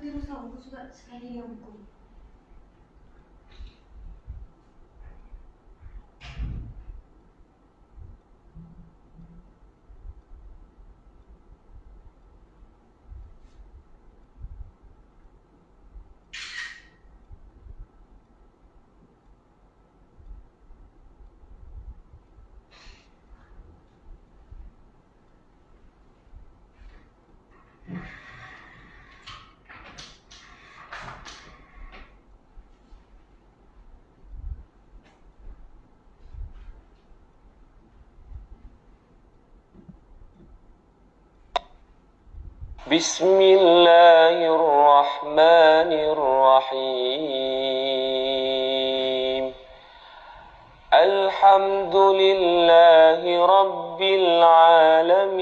terus aku suka sekali yang buku. بسم الله الرحمن الرحيم الحمد لله رب العالمين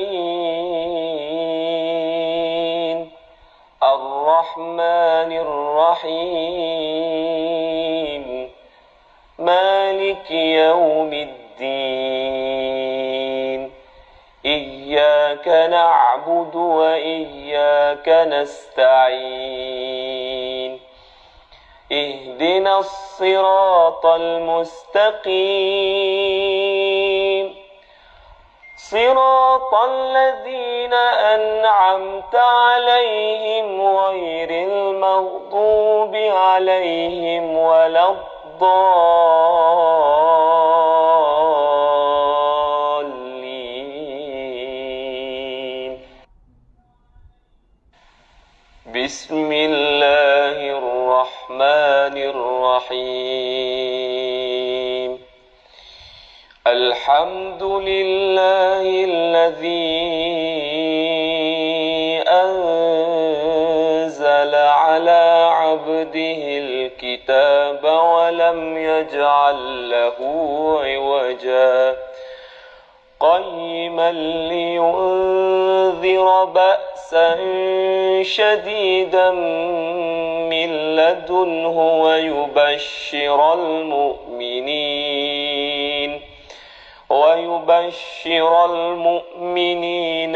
الرحمن الرحيم مالك يوم الدين إياك نعبد وإياك نستعين اهدنا الصراط المستقيم صراط الذين أنعمت عليهم غير المغضوب عليهم ولا الضالين بسم الله الرحمن الرحيم الحمد لله الذي أنزل على عبده الكتاب ولم يجعل له عوجا قيما لينذر بأسا شديدا من لدنه ويبشر المؤمنين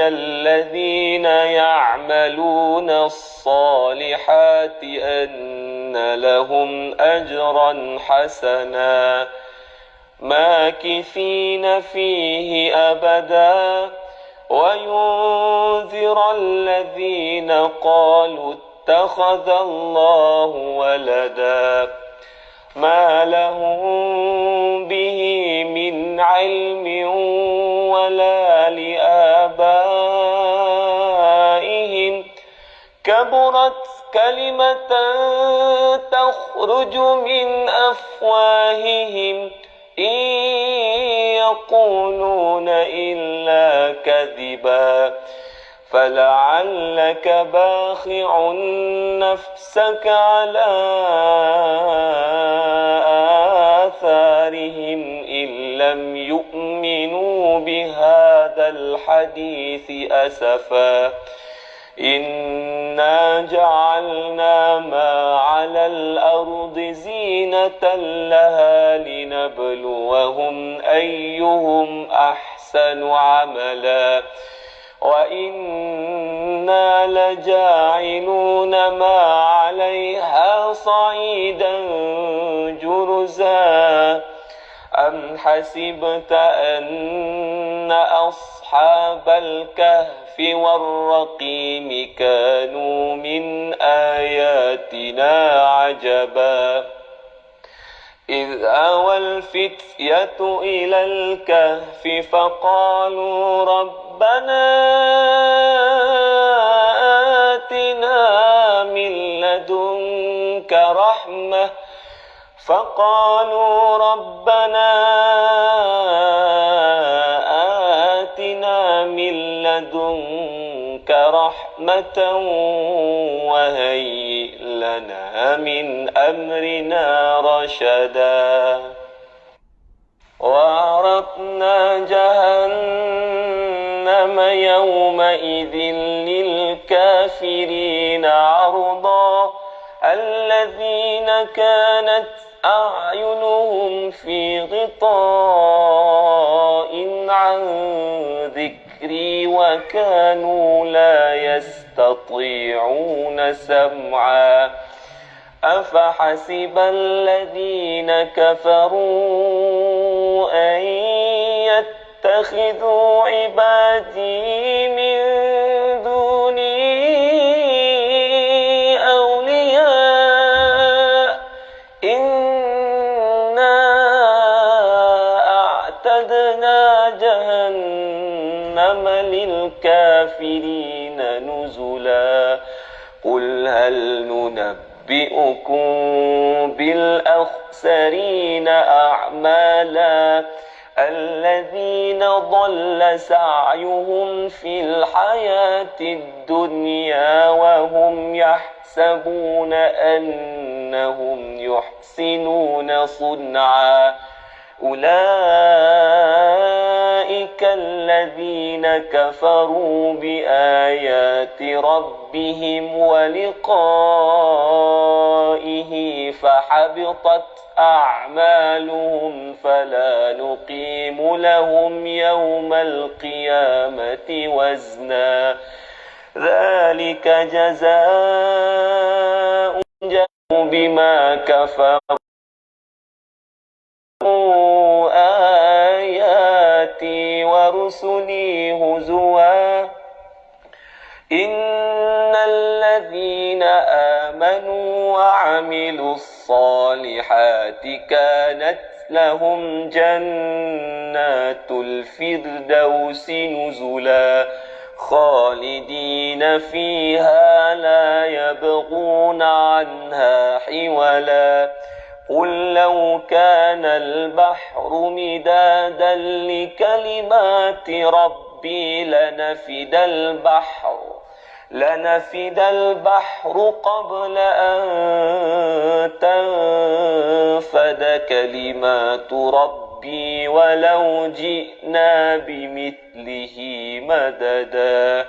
الذين يعملون الصالحات أن لهم أجرا حسنا ماكثين فيه أبدا وينذر الذين قالوا اتخذ الله ولدا ما لهم به من علم ولا لآبائهم كبرت كلمة تخرج من أفواههم إن يقولون إلا كذبا فلعلك باخع نفسك على آثارهم إن لم يؤمنوا بهذا الحديث أسفا إنا جعلنا ما على الأرض زينة لها لنبلوهم أيهم أحسن عملا وإنا لجاعلون ما عليها صعيدا جرزا أم حسبت أن أصحاب الكهف والرقيم كانوا من آياتنا عجبا إذ أوى الفتية إلى الكهف فقالوا ربنا آتنا من لدنك رحمة وهيئ لنا من أمرنا رشدا وعرضنا جهنم يومئذ للكافرين عرضا الذين كانت أعينهم في غطاء عن ذكري وكانوا لا يستطيعون سمعا أفحسب الذين كفروا أن يتخذوا عبادي من دوني أولياء إنا أعتدنا جهنم للكافرين نزلا قل هل ننبئكم بالأخسرين أعمالا الذين ضل سعيهم في الحياة الدنيا وهم يحسبون أنهم يحسنون صنعا أولئك الذين كفروا بآيات ربهم ولقائه فحبطت أعمالهم فلا نقيم لهم يوم القيامة وزنا ذلك جزاء بما كفروا آياتي ورسلي هزوا إن الذين آمنوا وعملوا الصالحات كانت لهم جنات الفردوس نزلا خالدين فيها لا يبغون عنها حولا قل لو كان البحر مدادا لكلمات ربي لنفد البحر قبل أن تنفد كلمات ربي ولو جئنا بمثله مددا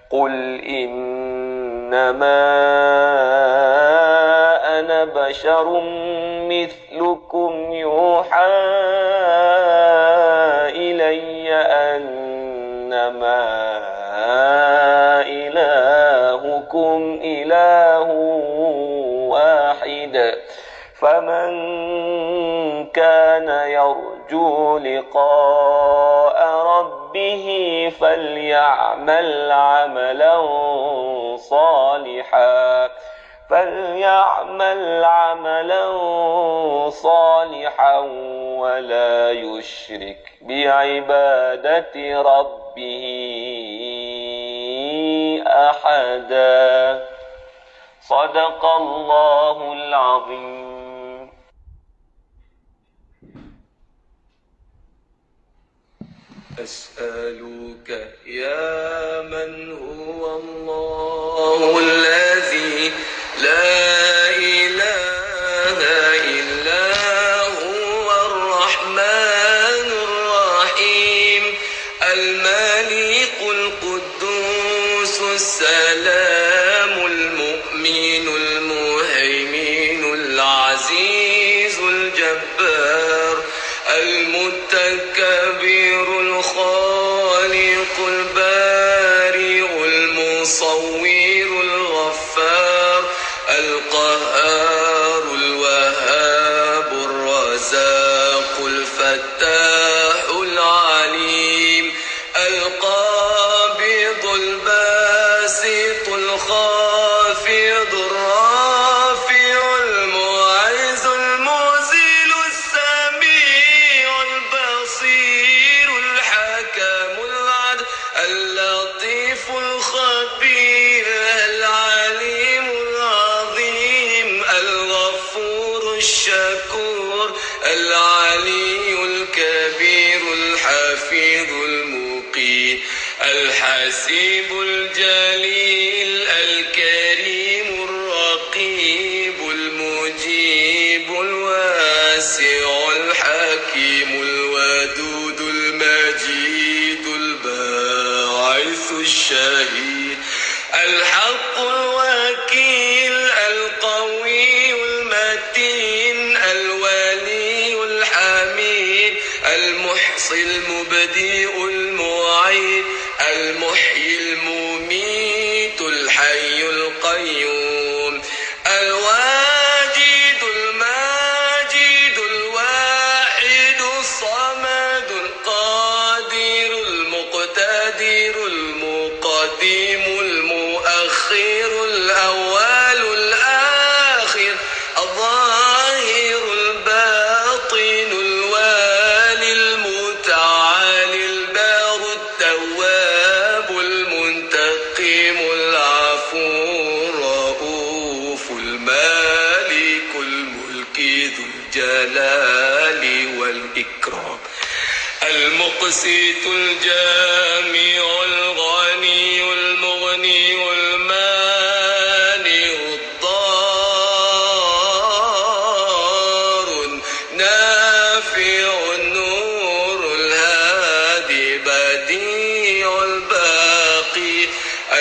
قل إنما أنا بشر مثلكم يوحى إلي أنما إلهكم إله واحد فمن كان يرجو لقاء ربه فليعمل عملا صالحا ولا يشرك بعبادة ربه أحدا صدق الله العظيم. أسألك يا من هو الله الذي لا إله إلا هو الرحمن الرحيم الملك القدوس السلام المؤمن المهيمن العزيز الجبار المتكبر الخالق البارئ المصور الغفار القهار الوهاب الرزاق الفتاح العليم القابض الباسط الخافض الرافع المعز المذل السميع البصير الحكم العدل اللطيف الخبير العليم العظيم الغفور الشكور العلي الكبير الحفيظ المقيت الحسيب الجليل الكريم الرقيب المجيب الواسع الحكيم الودود المجيد الباعث الشهيد الحق الوكيل القوي المبدئ المعيد المحيي المميت الحي القيوم الواجد الماجد الواحد الصمد القادر المقتدر المقدم المؤخر الأول الآخر الظاهر الباطن الوالي المتعالي البار التواب المنتقم العفو الرؤوف المالك الملك ذو الجلال والإكرام المقسط الجامع الغني المغني المانع الضار النافع النور الهادي بديع الباقي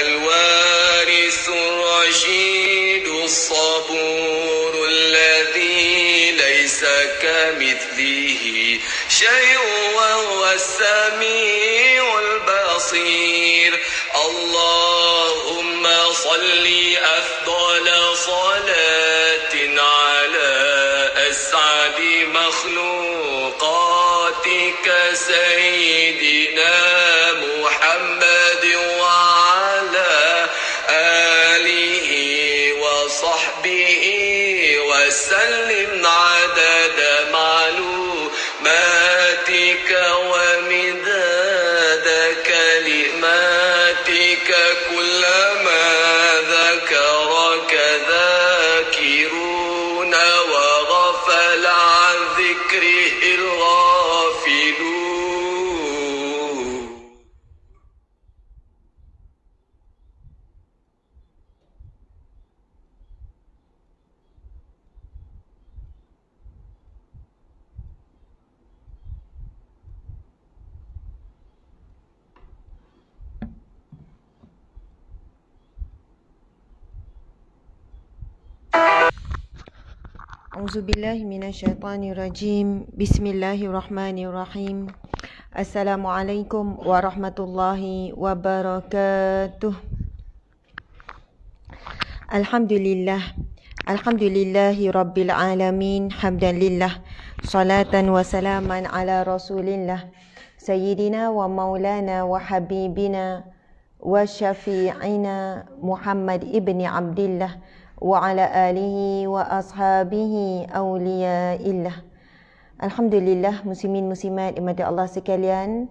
الوارث الرشيد الصبور الذي ليس كمثله شيء وهو السميع البصير اللهم صل أفضل صلاة على أسعد مخلوقاتك سيدنا محمد وعلى آله وصحبه وسلم عدد معلوماتك ومداد كلماتك كلما ذكرك ذاكرون وغفل عن ذكره الغافلون. Auzubillahi minasyaitanirrajim. Bismillahirrahmanirrahim. Assalamualaikum warahmatullahi wabarakatuh. Alhamdulillah. Alhamdulillahi rabbil alamin. Hamdan lillah. Salatan wa salaman ala rasulillah. Sayyidina wa maulana wa habibina wa syafi'ina Muhammad ibni Abdillah wa ala alihi wa ashabihi awliyaillah. Alhamdulillah, muslimin muslimat dimati Allah sekalian.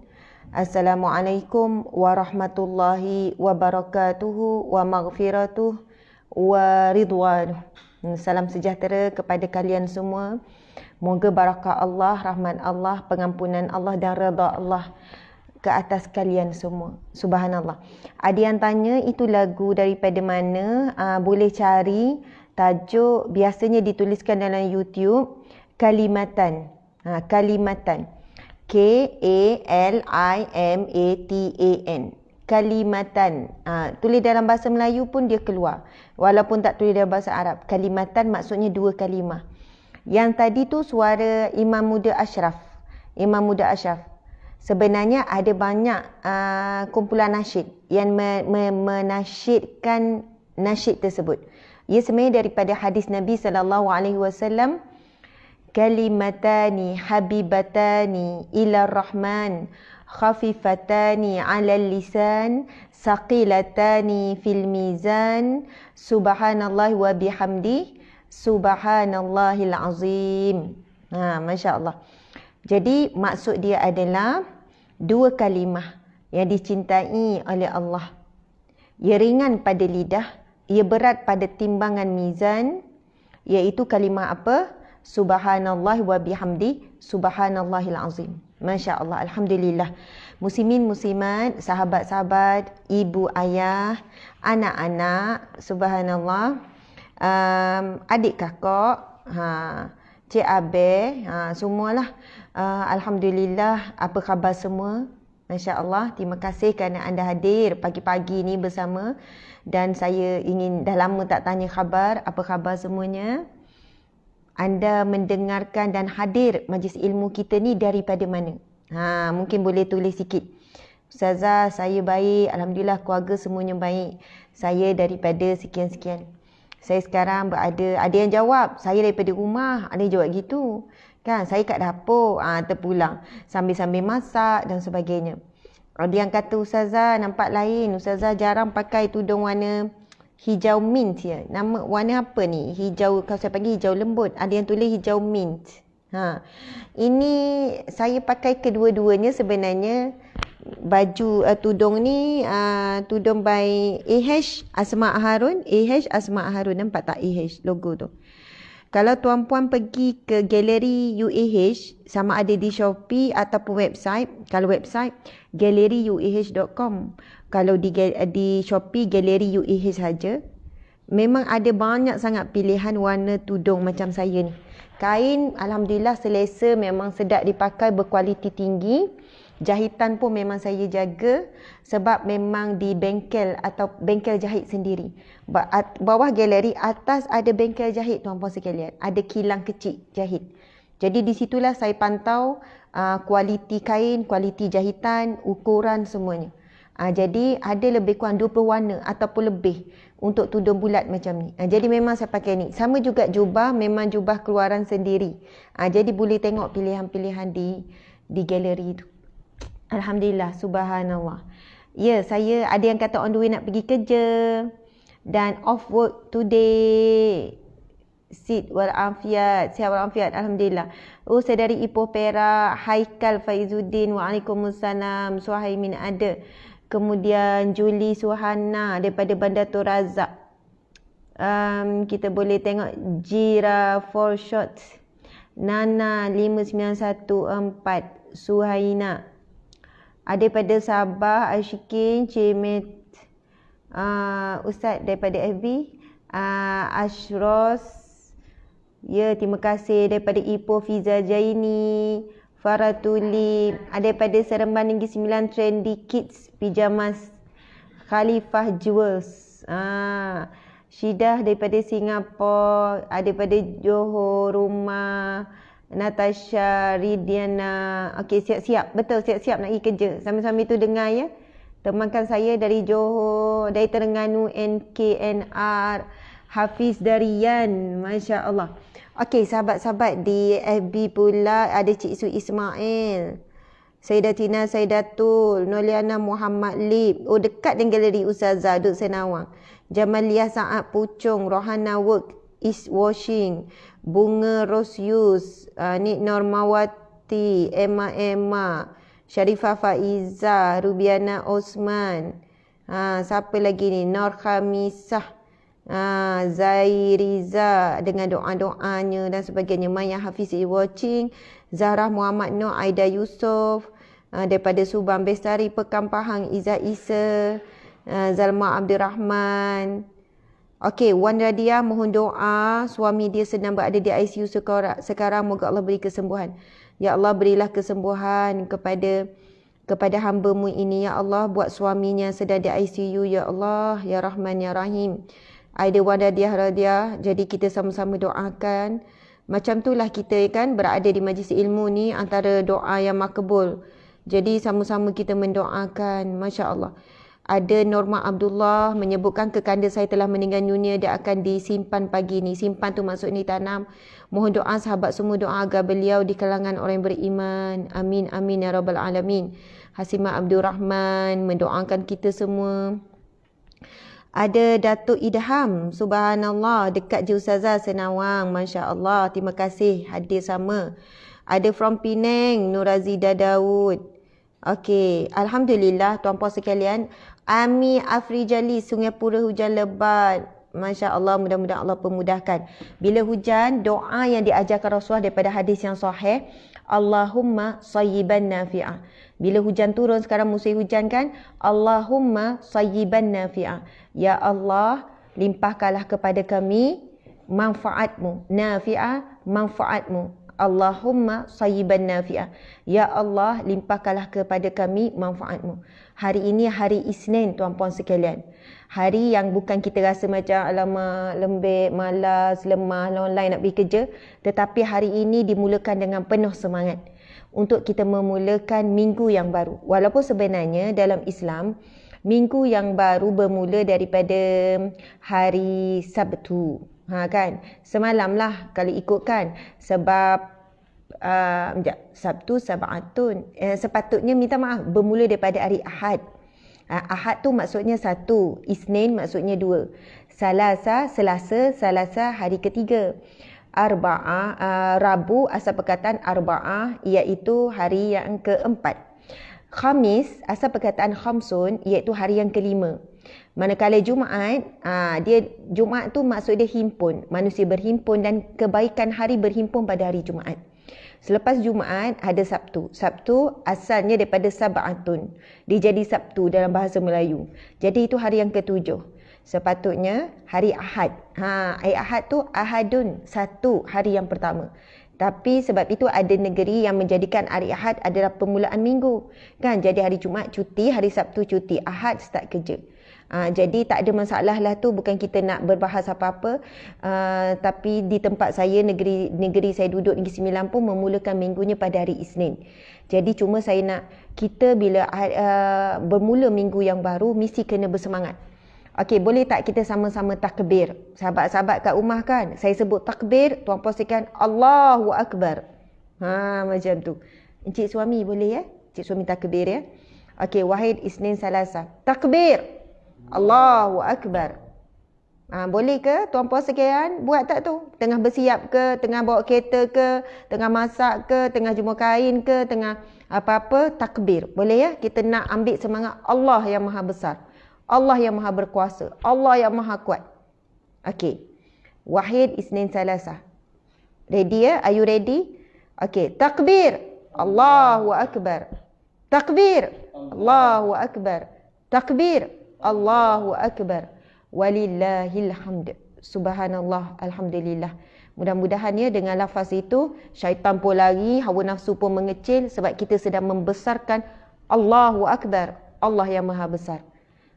Assalamualaikum warahmatullahi wabarakatuh wa maghfiratuh wa ridwanuh. Salam sejahtera kepada kalian semua. Moga barakah Allah, rahmat Allah, pengampunan Allah dan redha Allah ke atas kalian semua. Subhanallah. Ada yang tanya itu lagu daripada mana? Boleh cari. Tajuk biasanya dituliskan dalam YouTube. Kalimatan. Kalimatan. K-A-L-I-M-A-T-A-N. Kalimatan. Tulis dalam bahasa Melayu pun dia keluar. Walaupun tak tulis dalam bahasa Arab. Kalimatan maksudnya dua kalimah. Yang tadi tu suara Imam Muda Ashraf. Imam Muda Ashraf. Sebenarnya ada banyak kumpulan nasyid yang menasyidkan nasyid tersebut. Ia sebenarnya daripada hadis Nabi SAW. Kalimatani habibatani ila rahman khafifatani ala lisan saqilatani fil mizan subhanallah wa bihamdi subhanallahil azim. Masya Allah. Jadi maksud dia adalah dua kalimah yang dicintai oleh Allah. Ia ringan pada lidah, ia berat pada timbangan mizan, iaitu kalimah apa? Subhanallah wa bihamdi subhanallahil azim. Masya Allah, alhamdulillah. Muslimin muslimat, sahabat-sahabat, ibu ayah, anak-anak, subhanallah, adik kakak, Cik Abe, semualah. Alhamdulillah, apa khabar semua? Masya Allah, terima kasih kerana anda hadir pagi-pagi ni bersama. Dan saya ingin, dah lama tak tanya khabar, apa khabar semuanya? Anda mendengarkan dan hadir majlis ilmu kita ni daripada mana? Mungkin boleh tulis sikit. Ustazah, saya baik. Alhamdulillah, keluarga semuanya baik. Saya daripada sekian-sekian. Saya sekarang berada, ada yang jawab, saya daripada rumah. Ada yang jawab gitu. Kan, saya kat dapur, terpulang. Sambil-sambil masak dan sebagainya. Ada yang kata, Ustazah nampak lain. Ustazah jarang pakai tudung warna hijau mint ya. Nama warna apa ni? Hijau, kalau saya panggil hijau lembut. Ada yang tulis hijau mint. Ini saya pakai kedua-duanya sebenarnya. Baju tudung ni tudung by AH Asma Harun. AH Asma Harun, nampak tak AH logo tu? Kalau tuan-puan pergi ke galeri UAH, sama ada di Shopee ataupun website. Kalau website galeriuah.com. Kalau di Shopee galeri UAH saja. Memang ada banyak sangat pilihan warna tudung macam saya ni. Kain alhamdulillah selesa, memang sedap dipakai, berkualiti tinggi. Jahitan pun memang saya jaga sebab memang di bengkel atau bengkel jahit sendiri. Bawah galeri, atas ada bengkel jahit tuan-puan sekalian. Ada kilang kecil jahit. Jadi di situlah saya pantau kualiti kain, kualiti jahitan, ukuran semuanya. Jadi ada lebih kurang 20 warna ataupun lebih untuk tudung bulat macam ni. Jadi memang saya pakai ni. Sama juga jubah, memang jubah keluaran sendiri. Jadi boleh tengok pilihan-pilihan di galeri tu. Alhamdulillah, subhanallah. Ya, saya ada yang kata on the way nak pergi kerja dan off work today. Sihat walafiat, alhamdulillah. Saya dari Ipoh Perak, Haikal Faizuddin, waalaikumsalam. Suhaimin ada. Kemudian Juli Suhana daripada Bandar Tun Razak. Kita boleh tengok Jira for short. Nana 5914, Suhaina. Ada daripada Sabah, Ashikin, Cimet, Ustaz daripada FB, Ashros, ya terima kasih. Daripada Ipoh, Fiza Jaini, Faratuli. Ada daripada Seremban Negeri Sembilan, Trendy Kids, Pijamas, Khalifah Jewels. Syidah daripada Singapura. Ada daripada Johor, Rumah, Natasha, Ridiana. Okey, siap-siap. Betul, siap-siap nak pergi kerja. Sambil-sambil tu dengar ya. Temankan saya dari Johor, dari Terengganu, NKNR, Hafiz Darian. Masya Allah. Okey, sahabat-sahabat di FB pula ada Cik Su Ismail, Sayyidatina Sayyidatul, Noliana Muhammad Lip. Dekat dengan galeri Ustazah, duduk Senawang. Jamaliah Saad Puchong, Rohana Work, East Washing, Bunga Rosius, Nik Normawati, Emma, Sharifah Faiza, Rubiana Osman. Siapa lagi ni? Nur Khamisah, Zairiza dengan doa-doanya dan sebagainya. Maya Hafiz is watching. Zahra Muhammad Nur, Aida Yusof, daripada Subang Bestari, Pekan Pahang, Izzat Isa, Zalma Abdul Rahman. Okey, Wan Radia mohon doa, suami dia sedang berada di ICU sekarang, moga Allah beri kesembuhan. Ya Allah, berilah kesembuhan kepada hamba-Mu ini. Ya Allah, buat suaminya sedang di ICU. Ya Allah, Ya Rahman, Ya Rahim. Aida Wan Radia. Jadi kita sama-sama doakan. Macam itulah kita kan berada di majlis ilmu ni, antara doa yang makbul. Jadi sama-sama kita mendoakan. Masya Allah. Ada Norma Abdullah menyebutkan kekanda saya telah meninggal dunia, dia akan disimpan pagi ni. Simpan tu maksud ni tanam. Mohon doa sahabat semua, doa agar beliau di kalangan orang yang beriman. Amin, amin ya rabbal alamin. Hasimah Abdul Rahman mendoakan kita semua. Ada Datuk Idham, subhanallah, dekat je Ustazah Senawang. Masya Allah, terima kasih hadir sama. Ada from Penang, Nurazida Daud. Okey, alhamdulillah tuan-puan sekalian. Ami Afrijali, Sungai Pura hujan lebat. Masya Allah, mudah-mudahan Allah pemudahkan. Bila hujan, doa yang diajarkan Rasulullah daripada hadis yang sahih, Allahumma sayyiban nafi'ah. Bila hujan turun, sekarang musim hujan kan, Allahumma sayyiban nafi'ah. Ya Allah, limpahkanlah kepada kami manfaatmu. Nafi'ah, manfaatmu. Allahumma sayyiban nafi'ah. Ya Allah, limpahkanlah kepada kami manfaatmu. Hari ini hari Isnin tuan-puan sekalian. Hari yang bukan kita rasa macam alamak, lembek, malas, lemah, online nak pergi kerja. Tetapi hari ini dimulakan dengan penuh semangat. untuk kita memulakan minggu yang baru. Walaupun sebenarnya dalam Islam, minggu yang baru bermula daripada hari Sabtu. Kan? Semalam lah kalau ikutkan. Sebab Sabtu Sab'atun. Sepatutnya minta maaf bermula daripada hari Ahad. Ahad tu maksudnya 1, Isnin maksudnya 2, Selasa hari ketiga, Arba'ah, Rabu asal perkataan Arba'ah iaitu hari yang keempat. Khamis asal perkataan Khamsun iaitu hari yang kelima. Manakala Jumaat, Jumaat tu maksud dia himpun, manusia berhimpun dan kebaikan hari berhimpun pada hari Jumaat. Selepas Jumaat ada Sabtu. Sabtu asalnya daripada Sab'atun. Dia jadi Sabtu dalam bahasa Melayu. Jadi itu hari yang ketujuh. Sepatutnya hari Ahad. Hari Ahad tu Ahadun, 1 hari yang pertama. Tapi sebab itu ada negeri yang menjadikan hari Ahad adalah permulaan minggu. Kan? Jadi hari Jumaat cuti, hari Sabtu cuti, Ahad start kerja. Jadi tak ada masalah lah tu, bukan kita nak berbahas apa-apa. Tapi di tempat saya, negeri saya duduk, Negeri Sembilan pun memulakan minggunya pada hari Isnin. Jadi cuma saya nak kita bila bermula minggu yang baru, mesti kena bersemangat. Okey, boleh tak kita sama-sama takbir? Sahabat-sahabat kat rumah kan, saya sebut takbir, tuan pastikan Allahu Akbar. Macam tu. Encik suami boleh ya? Encik suami takbir ya? Okey, Wahid, Isnin, Salasa. Takbir. Allahu Akbar. Boleh ke tuan puan sekalian buat tak tu? Tengah bersiap ke, tengah bawa kereta ke, tengah masak ke, tengah jemur kain ke, tengah apa-apa, takbir. Boleh ya? Kita nak ambil semangat Allah yang maha besar, Allah yang maha berkuasa, Allah yang maha kuat. Okey. Wahid, Isnin, Salasa. Ready ya? Are you ready? Okey. Takbir. Allahu Akbar. Takbir. Allahu Akbar. Takbir. Allahu Akbar. Walillahil hamd. Subhanallah, alhamdulillah. Mudah-mudahan ya dengan lafaz itu syaitan pun lari, hawa nafsu pun mengecil sebab kita sedang membesarkan Allahu Akbar, Allah yang maha besar.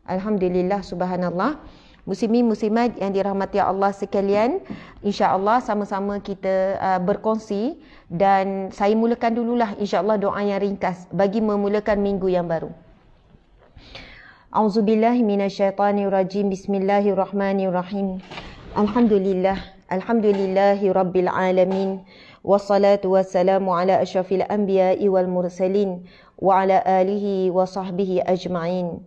Alhamdulillah, subhanallah. Muslimin muslimat yang dirahmati Allah sekalian, insya-Allah sama-sama kita berkongsi dan saya mulakan dululah insya-Allah doa yang ringkas bagi memulakan minggu yang baru. A'udzubillahi minasyaitonirrajim. Bismillahirrahmanirrahim. Alhamdulillahi rabbil alamin. Wassalatu wassalamu ala asyrafil anbiya'i wal mursalin wa ala alihi wa sahbihi ajma'in.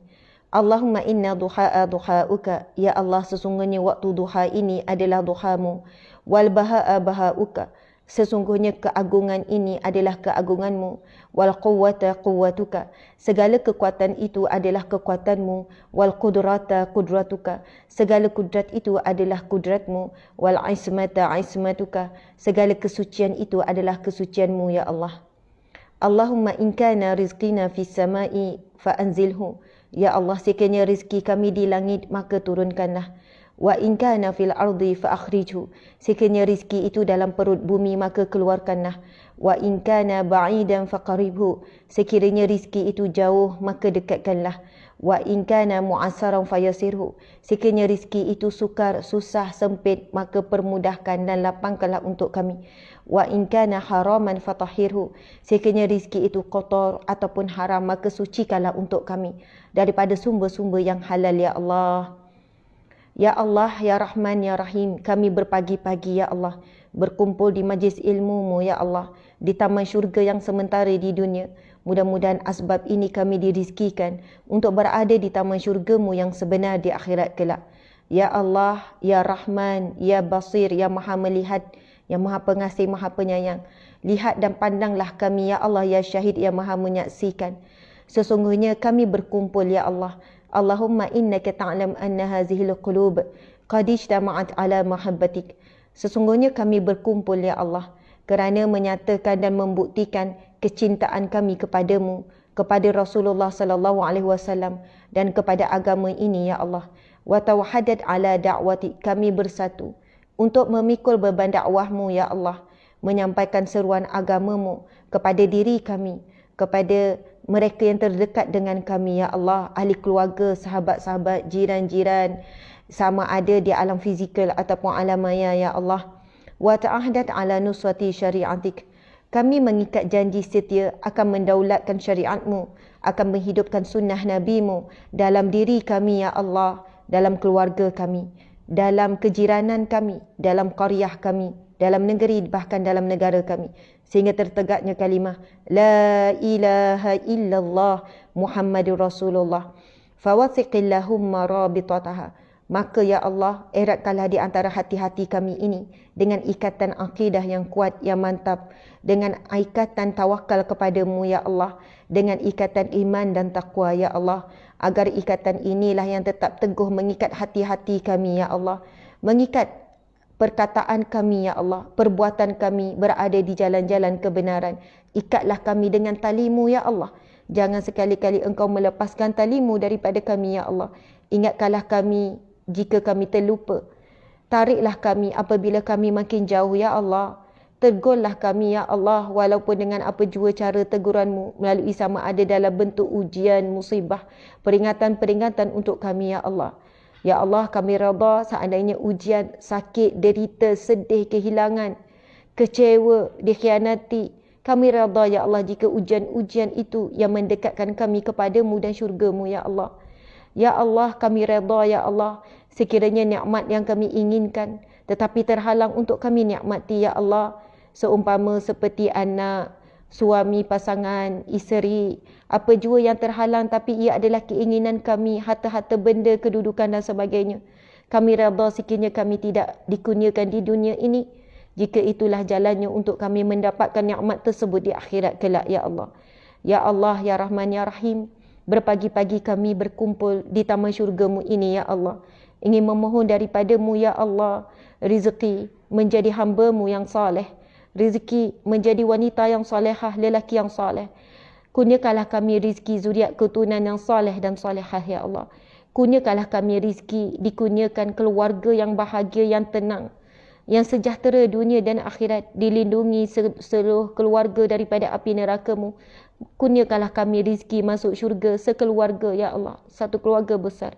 Allahumma inna duha'uka. Ya Allah, sesungguhnya waktu duha ini adalah duhamu. Wal baha'a baha'uka. Sesungguhnya keagungan ini adalah keagunganmu. Wal quwwata quwwatuka. Segala kekuatan itu adalah kekuatanmu. Wal qudrata qudratuka. Segala kudrat itu adalah kudratmu. Wal ismata ismatuka. Segala kesucian itu adalah kesucianmu ya Allah. Allahumma in kana rizqina fis sama'i fa anzilhu. Ya Allah, sekiranya rezeki kami di langit, maka turunkanlah. Wa in kana fil ardi fa akhrijhu. Sekiranya rezeki itu dalam perut bumi, maka keluarkanlah. Wa in kana ba'idan fa qaribhu. Sekiranya rezeki itu jauh, maka dekatkanlah. Wa in kana mu'assaran fa yasirhu. Sekiranya rezeki itu sukar, susah, sempit, maka permudahkan dan lapangkanlah untuk kami. Wa in kana haraman fatahhirhu. Sekiranya rezeki itu kotor ataupun haram, maka sucikanlah untuk kami daripada sumber-sumber yang halal ya Allah. Ya Allah, ya Rahman, ya Rahim, kami berpagi-pagi ya Allah, berkumpul di majlis ilmu-Mu ya Allah, di taman syurga yang sementara di dunia. Mudah-mudahan asbab ini kami dirizkikan untuk berada di taman syurga-Mu yang sebenar di akhirat kelak. Ya Allah, ya Rahman, ya Basir, ya Maha melihat, yang Maha pengasih, Maha penyayang. Lihat dan pandanglah kami ya Allah, ya Syahid, ya Maha menyaksikan. Sesungguhnya kami berkumpul ya Allah. Allahumma innaka ta'lam anna hazihil qulub qad ijtama'at ala mahabbatik. Sesungguhnya kami berkumpul ya Allah kerana menyatakan dan membuktikan kecintaan kami kepadamu, kepada Rasulullah sallallahu alaihi wasallam dan kepada agama ini ya Allah. Wa tawhadat ala da'wati, kami bersatu untuk memikul beban dakwahmu ya Allah, menyampaikan seruan agamamu kepada diri kami, kepada mereka yang terdekat dengan kami ya Allah, ahli keluarga, sahabat-sahabat, jiran-jiran, sama ada di alam fizikal ataupun alam maya ya Allah. Wa ta'ahdat ala nusrati syari'atik, Kami mengikat janji setia akan mendaulatkan syariat-Mu, akan menghidupkan sunnah Nabi-Mu dalam diri kami ya Allah, dalam keluarga kami, dalam kejiranan kami, dalam qaryah kami, dalam negeri bahkan dalam negara kami, sehingga tertegaknya kalimah La ilaha illallah Muhammadur Rasulullah. Fawathiqillahumma rabitataha. Maka ya Allah, eratkanlah di antara hati-hati kami ini dengan ikatan akidah yang kuat, yang mantap, dengan ikatan tawakal kepadamu ya Allah, dengan ikatan iman dan taqwa ya Allah, agar ikatan inilah yang tetap teguh mengikat hati-hati kami ya Allah, mengikat perkataan kami ya Allah, perbuatan kami berada di jalan-jalan kebenaran. Ikatlah kami dengan talimu ya Allah. Jangan sekali-kali engkau melepaskan talimu daripada kami ya Allah. Ingatkanlah kami jika kami terlupa. Tariklah kami apabila kami makin jauh ya Allah. Tegurlah kami ya Allah, walaupun dengan apa jua cara teguranmu, melalui sama ada dalam bentuk ujian, musibah, peringatan-peringatan untuk kami ya Allah. Ya Allah, kami redha seandainya ujian, sakit, derita, sedih, kehilangan, kecewa, dikhianati. Kami redha ya Allah jika ujian-ujian itu yang mendekatkan kami kepadamu dan syurgamu ya Allah. Ya Allah, kami redha ya Allah sekiranya nikmat yang kami inginkan tetapi terhalang untuk kami nikmati ya Allah, seumpama seperti anak, suami, pasangan, isteri, apa jua yang terhalang tapi ia adalah keinginan kami, harta-harta benda, kedudukan dan sebagainya. Kami redha sekiranya kami tidak dikurniakan di dunia ini, jika itulah jalannya untuk kami mendapatkan nikmat tersebut di akhirat kelak ya Allah. Ya Allah, ya Rahman, ya Rahim, berpagi-pagi kami berkumpul di taman syurgamu ini ya Allah, ingin memohon daripadamu ya Allah, rezeki menjadi hamba-Mu yang saleh, rezeki menjadi wanita yang salehah, lelaki yang saleh. Kurniakanlah kami rezeki zuriat keturunan yang saleh dan salehah ya Allah. Kurniakanlah kami rezeki dikurniakan keluarga yang bahagia, yang tenang, yang sejahtera dunia dan akhirat, dilindungi seluruh keluarga daripada api neraka-Mu. Kurniakanlah kami rezeki masuk syurga sekeluarga ya Allah, satu keluarga besar.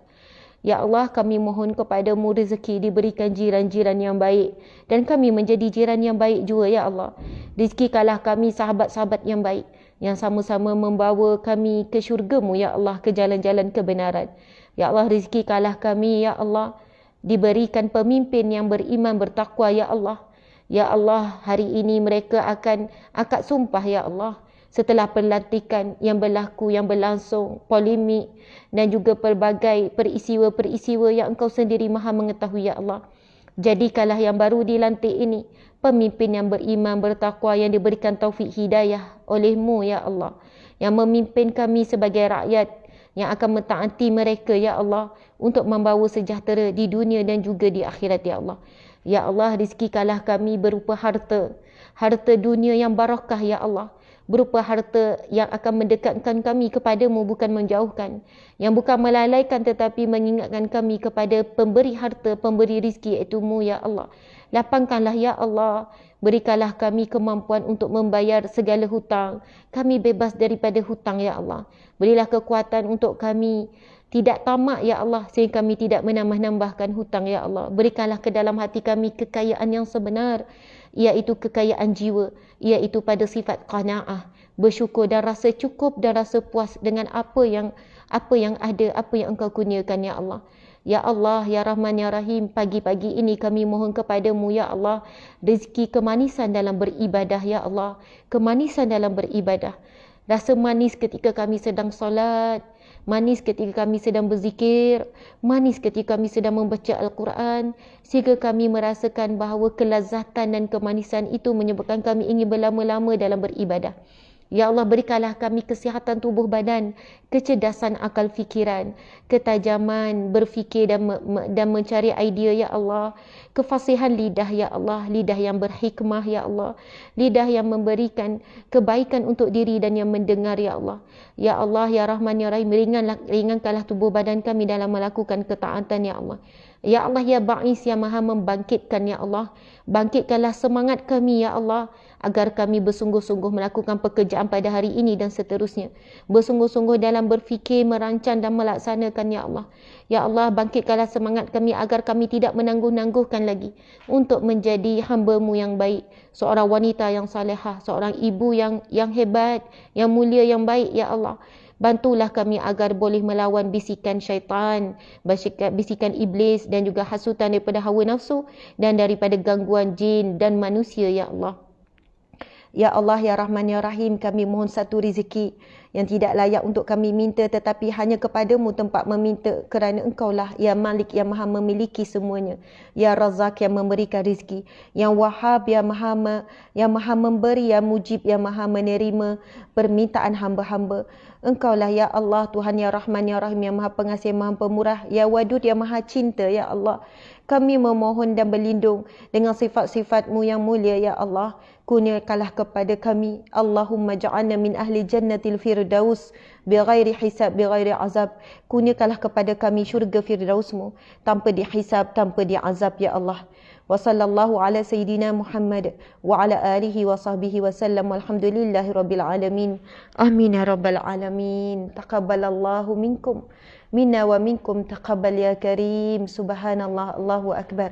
Ya Allah, kami mohon kepadamu rezeki diberikan jiran-jiran yang baik dan kami menjadi jiran yang baik juga ya Allah. Rezekikanlah kami sahabat-sahabat yang baik yang sama-sama membawa kami ke syurga-Mu ya Allah, ke jalan-jalan kebenaran. Ya Allah, rezekikanlah kami ya Allah diberikan pemimpin yang beriman, bertakwa ya Allah. Ya Allah, hari ini mereka akan akad sumpah ya Allah. Setelah pelantikan yang berlaku, yang berlangsung, polemik dan juga pelbagai perisiwa-perisiwa yang Engkau sendiri maha mengetahui ya Allah. Jadikanlah yang baru dilantik ini pemimpin yang beriman, bertakwa, yang diberikan taufik hidayah oleh-Mu ya Allah, yang memimpin kami sebagai rakyat yang akan mentaati mereka ya Allah, untuk membawa sejahtera di dunia dan juga di akhirat ya Allah. Ya Allah, rezekikanlah kami berupa harta dunia yang barakah ya Allah, berupa harta yang akan mendekatkan kami kepadamu, bukan menjauhkan, yang bukan melalaikan tetapi mengingatkan kami kepada pemberi harta, pemberi rezeki, iaitu-Mu ya Allah. Lapangkanlah ya Allah, berikanlah kami kemampuan untuk membayar segala hutang, kami bebas daripada hutang ya Allah. Berilah kekuatan untuk kami tidak tamak ya Allah, sehingga kami tidak menambah-nambahkan hutang ya Allah. Berikanlah ke dalam hati kami kekayaan yang sebenar, iaitu kekayaan jiwa, iaitu pada sifat qanaah, bersyukur dan rasa cukup dan rasa puas dengan apa yang ada, apa yang Engkau kurniakan ya Allah. Ya Allah, ya Rahman, ya Rahim, pagi-pagi ini kami mohon kepadamu ya Allah, rezeki kemanisan dalam beribadah ya Allah, kemanisan dalam beribadah. Rasa manis ketika kami sedang solat, manis ketika kami sedang berzikir, manis ketika kami sedang membaca Al-Quran, sehingga kami merasakan bahawa kelazatan dan kemanisan itu menyebabkan kami ingin berlama-lama dalam beribadah. Ya Allah, berikanlah kami kesihatan tubuh badan, kecerdasan akal fikiran, ketajaman berfikir dan mencari idea ya Allah, kefasihan lidah ya Allah, lidah yang berhikmah ya Allah, lidah yang memberikan kebaikan untuk diri dan yang mendengar ya Allah. Ya Allah, ya Rahman, ya Rahim, ringankanlah tubuh badan kami dalam melakukan ketaatan ya Allah. Ya Allah, ya Ba'is, yang maha membangkitkan, ya Allah. Bangkitkanlah semangat kami, ya Allah, agar kami bersungguh-sungguh melakukan pekerjaan pada hari ini dan seterusnya. Bersungguh-sungguh dalam berfikir, merancang dan melaksanakan, ya Allah. Ya Allah, bangkitkanlah semangat kami agar kami tidak menangguh-nangguhkan lagi untuk menjadi hamba-Mu yang baik. Seorang wanita yang salihah, seorang ibu yang hebat, yang mulia, yang baik, ya Allah. Bantulah kami agar boleh melawan bisikan syaitan, bisikan iblis dan juga hasutan daripada hawa nafsu dan daripada gangguan jin dan manusia, ya Allah. Ya Allah, ya Rahman, ya Rahim, kami mohon satu rezeki yang tidak layak untuk kami minta, tetapi hanya kepadamu tempat meminta, kerana Engkaulah ya Malik yang maha memiliki semuanya, ya Razak yang memberikan rezeki, yang Wahhab yang maha memberi, yang Mujib yang maha menerima permintaan hamba-hamba. Engkaulah ya Allah, Tuhan ya Rahman, ya Rahim, yang maha pengasih, maha pemurah, ya Wadud yang maha cinta, ya Allah. Kami memohon dan berlindung dengan sifat-sifat-Mu yang mulia, ya Allah. Kurniakanlah kepada kami, Allahumma ja'alna min ahli jannatil firdaus bighairi hisab, bighairi azab. Kurniakanlah kepada kami syurga firdaus-Mu tanpa dihisab, tanpa diazab, ya Allah. Wa sallallahu ala sayyidina Muhammad wa ala alihi wa sahbihi wa sallam, walhamdulillahi rabbil alamin. Amin ya rabbal alamin. Taqabbalallahu minkum minna wa minkum, taqabbal ya karim. Subhanallah, Allahu akbar.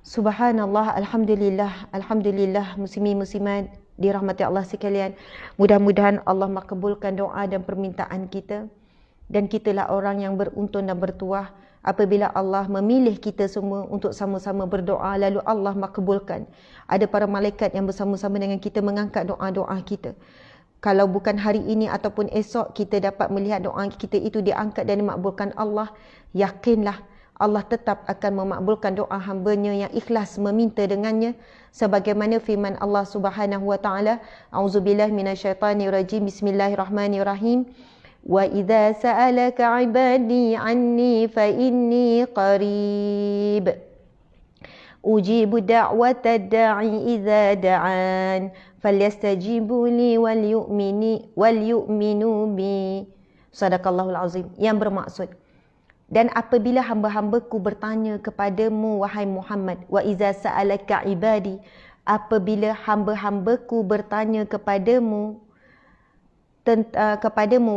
Subhanallah, alhamdulillah, alhamdulillah, muslimin muslimat dirahmati Allah sekalian. Mudah-mudahan Allah makbulkan doa dan permintaan kita, dan kitalah orang yang beruntung dan bertuah apabila Allah memilih kita semua untuk sama-sama berdoa, lalu Allah makbulkan. Ada para malaikat yang bersama-sama dengan kita mengangkat doa-doa kita. Kalau bukan hari ini ataupun esok kita dapat melihat doa kita itu diangkat dan dimakbulkan Allah, yakinlah Allah tetap akan memakbulkan doa hamba-Nya yang ikhlas meminta dengannya, sebagaimana firman Allah Subhanahu wa taala, auzubillahi minasyaitanir rajim, bismillahirrahmanirrahim. Wa idza sa'alaka 'ibadi 'anni fa inni qarib ujibu da'watad da'i idza da'an falyastajibu li wal yu'minu bi. Sadaqallahul azim. Yang bermaksud, dan apabila hamba-hambaku bertanya kepadamu, wahai Muhammad, wa iza sa'alaka ibadi, apabila hamba-hambaku bertanya kepadamu,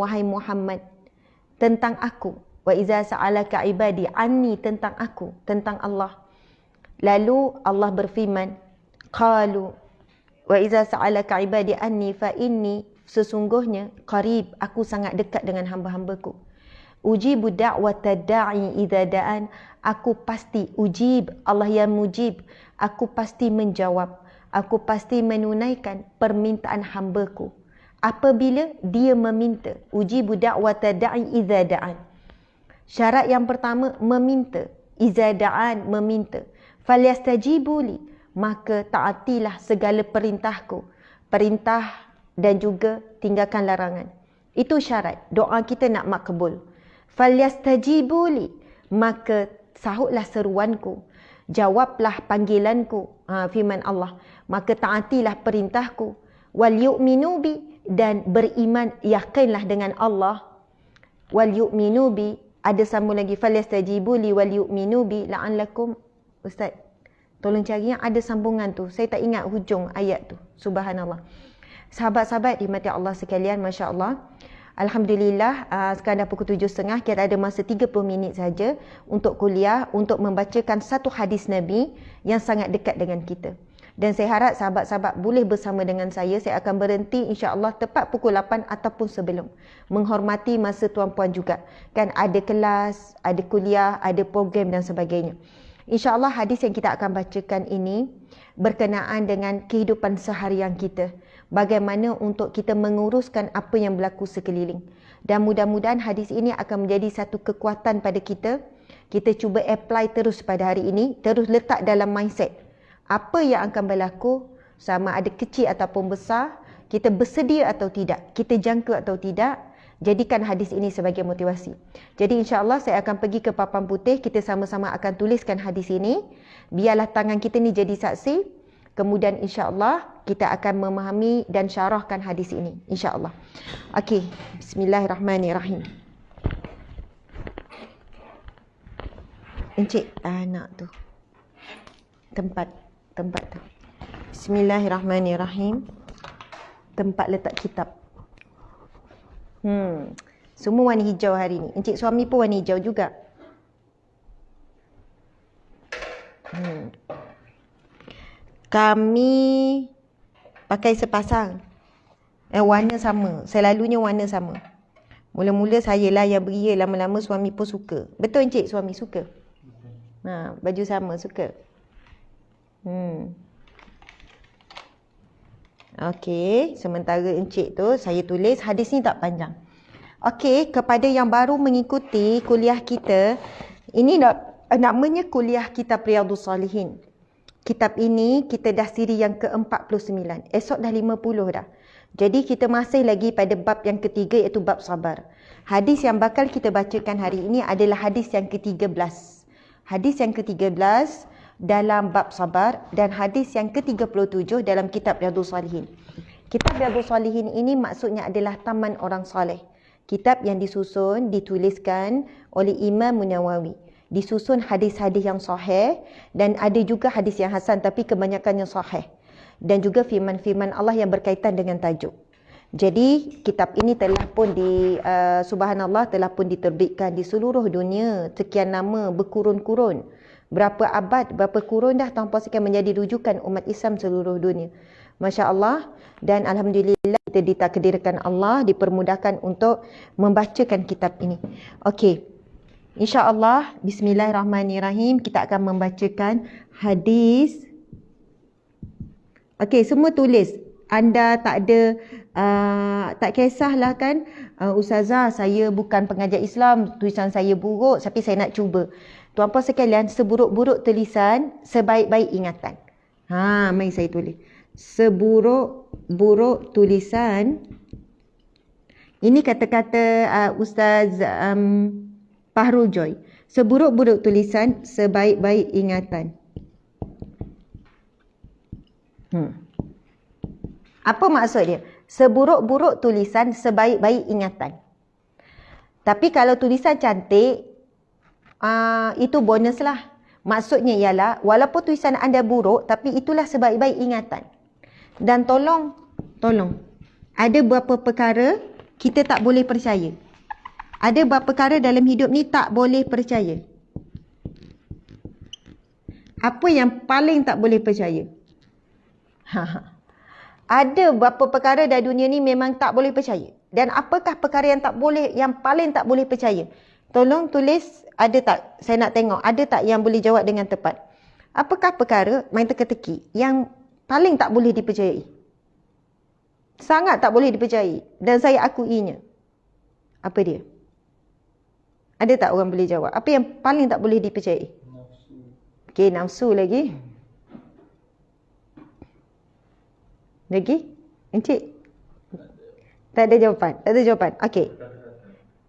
wahai Muhammad, tentang aku, wa iza sa'alaka ibadi anni, tentang aku, tentang Allah. Lalu Allah berfirman, qalu wa iza sa'alaka ibadi anni fa inni, sesungguhnya qarib, aku sangat dekat dengan hamba-hambaku. Ujibu da'watad da'i idza da'an, aku pasti ujib, Allah yang mujib, aku pasti menjawab, aku pasti menunaikan permintaan hambaku apabila dia meminta. Ujibu da'watad da'i idza da'an. Syarat yang pertama meminta, idza da'an, meminta. Falyastajibu li, maka taatilah segala perintahku, perintah dan juga tinggalkan larangan. Itu syarat doa kita nak makbul. Falyastajibu li, maka sahutlah seruanku, jawablah panggilanku, firman Allah, maka taatilah perintahku. Wal yu'minu bi, dan beriman, yakinlah dengan Allah. Wal yu'minu bi, ada sambung lagi, falyastajibu li wal yu'minu bi la'allakum. Ustaz, tolong cari yang ada sambungan tu, saya tak ingat hujung ayat tu. Subhanallah. Sahabat-sahabat dimati Allah sekalian, Masya Allah. Alhamdulillah, sekarang dah pukul 7.30, kita ada masa 30 minit saja untuk kuliah, untuk membacakan satu hadis Nabi yang sangat dekat dengan kita. Dan saya harap sahabat-sahabat boleh bersama dengan saya akan berhenti insya-Allah tepat pukul 8 ataupun sebelum. Menghormati masa tuan-puan juga. Kan ada kelas, ada kuliah, ada program dan sebagainya. InsyaAllah hadis yang kita akan bacakan ini berkenaan dengan kehidupan seharian kita. Bagaimana untuk kita menguruskan apa yang berlaku sekeliling. Dan mudah-mudahan hadis ini akan menjadi satu kekuatan pada kita. Kita cuba apply terus pada hari ini. Terus letak dalam mindset. Apa yang akan berlaku, sama ada kecil ataupun besar, kita bersedia atau tidak, kita jangka atau tidak. Jadikan hadis ini sebagai motivasi. Jadi insya-Allah saya akan pergi ke papan putih, kita sama-sama akan tuliskan hadis ini. Biarlah tangan kita ni jadi saksi. Kemudian insya-Allah kita akan memahami dan syarahkan hadis ini, insya-Allah. Okey, bismillahirrahmanirrahim. Encik nak tu. Tempat tu. Bismillahirrahmanirrahim. Tempat letak kitab. Semua warna hijau hari ni. Encik suami pun warna hijau juga. Kami pakai sepasang. Warna sama. Selalunya warna sama. Mula-mula saya lah yang beria, lama-lama suami pun suka. Betul encik, suami suka? Baju sama, suka? Okey, sementara encik tu saya tulis, hadis ni tak panjang. Okey, kepada yang baru mengikuti kuliah kita, ini namanya kuliah kitab Riyadhus Salihin. Kitab ini kita dah siri yang ke-49. Esok dah 50 dah. Jadi kita masih lagi pada bab yang ketiga, iaitu bab sabar. Hadis yang bakal kita bacakan hari ini adalah hadis yang ke-13. Hadis yang ke-13 dalam bab sabar dan hadis yang ke-37 dalam kitab Riyadhus Salihin. Kitab Riyadhus Salihin ini maksudnya adalah taman orang soleh. Kitab yang disusun, dituliskan oleh Imam Nawawi. Disusun hadis-hadis yang sahih dan ada juga hadis yang hasan tapi kebanyakannya sahih. Dan juga firman-firman Allah yang berkaitan dengan tajuk. Jadi kitab ini telah pun subhanallah telah pun diterbitkan di seluruh dunia. Sekian nama, berkurun-kurun. Berapa abad, berapa kurun dah tanpa sekali menjadi rujukan umat Islam seluruh dunia. Masya Allah. Dan alhamdulillah kita ditakdirkan Allah, dipermudahkan untuk membacakan kitab ini. Okey. InsyaAllah, bismillahirrahmanirrahim, kita akan membacakan hadis. Okey, semua tulis. Anda tak ada, tak kisahlah kan, Ustazah, saya bukan pengajar Islam, tulisan saya buruk, tapi saya nak cuba. Tuan-puan sekalian, seburuk-buruk tulisan, sebaik-baik ingatan. Mari saya tulis. Seburuk-buruk tulisan, ini kata-kata Ustaz Fahrul Joy. Seburuk-buruk tulisan, sebaik-baik ingatan. Apa maksud dia? Seburuk-buruk tulisan, sebaik-baik ingatan. Tapi kalau tulisan cantik, itu bonus lah. Maksudnya ialah, walaupun tulisan anda buruk, tapi itulah sebaik-baik ingatan. Dan tolong, ada beberapa perkara kita tak boleh percaya. Ada beberapa perkara dalam hidup ni tak boleh percaya. Apa yang paling tak boleh percaya? Ada beberapa perkara dalam dunia ni memang tak boleh percaya. Dan apakah perkara yang paling tak boleh percaya? Tolong tulis, ada tak? Saya nak tengok, ada tak yang boleh jawab dengan tepat? Apakah perkara, main teka-teki, yang paling tak boleh dipercayai? Sangat tak boleh dipercayai. Dan saya akuinya. Apa dia? Ada tak orang boleh jawab? Apa yang paling tak boleh dipercayai? Nafsu. Okey, nafsu lagi. Lagi? Encik? Tak ada jawapan. Tak ada jawapan. Okey.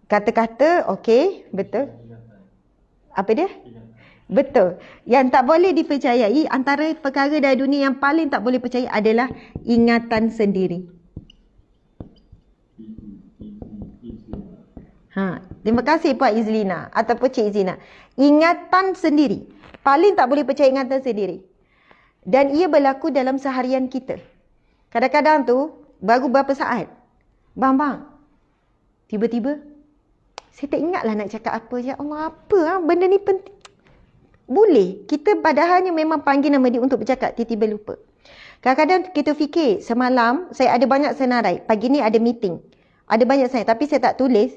Kata-kata, okey, betul. Apa dia? Betul. Yang tak boleh dipercayai, antara perkara dalam dunia yang paling tak boleh percaya adalah ingatan sendiri. Terima kasih Puan Izlina ataupun Cik Izlina. Ingatan sendiri. Paling tak boleh percaya ingatan sendiri. Dan ia berlaku dalam seharian kita. Kadang-kadang tu, baru berapa saat. Bang. Tiba-tiba, saya tak ingatlah nak cakap apa. Ya Allah, apa benda ni penting. Boleh. Kita padahalnya memang panggil nama dia untuk bercakap. Tiba-tiba lupa. Kadang-kadang kita fikir, semalam saya ada banyak senarai. Pagi ni ada meeting. Ada banyak senarai. Tapi saya tak tulis.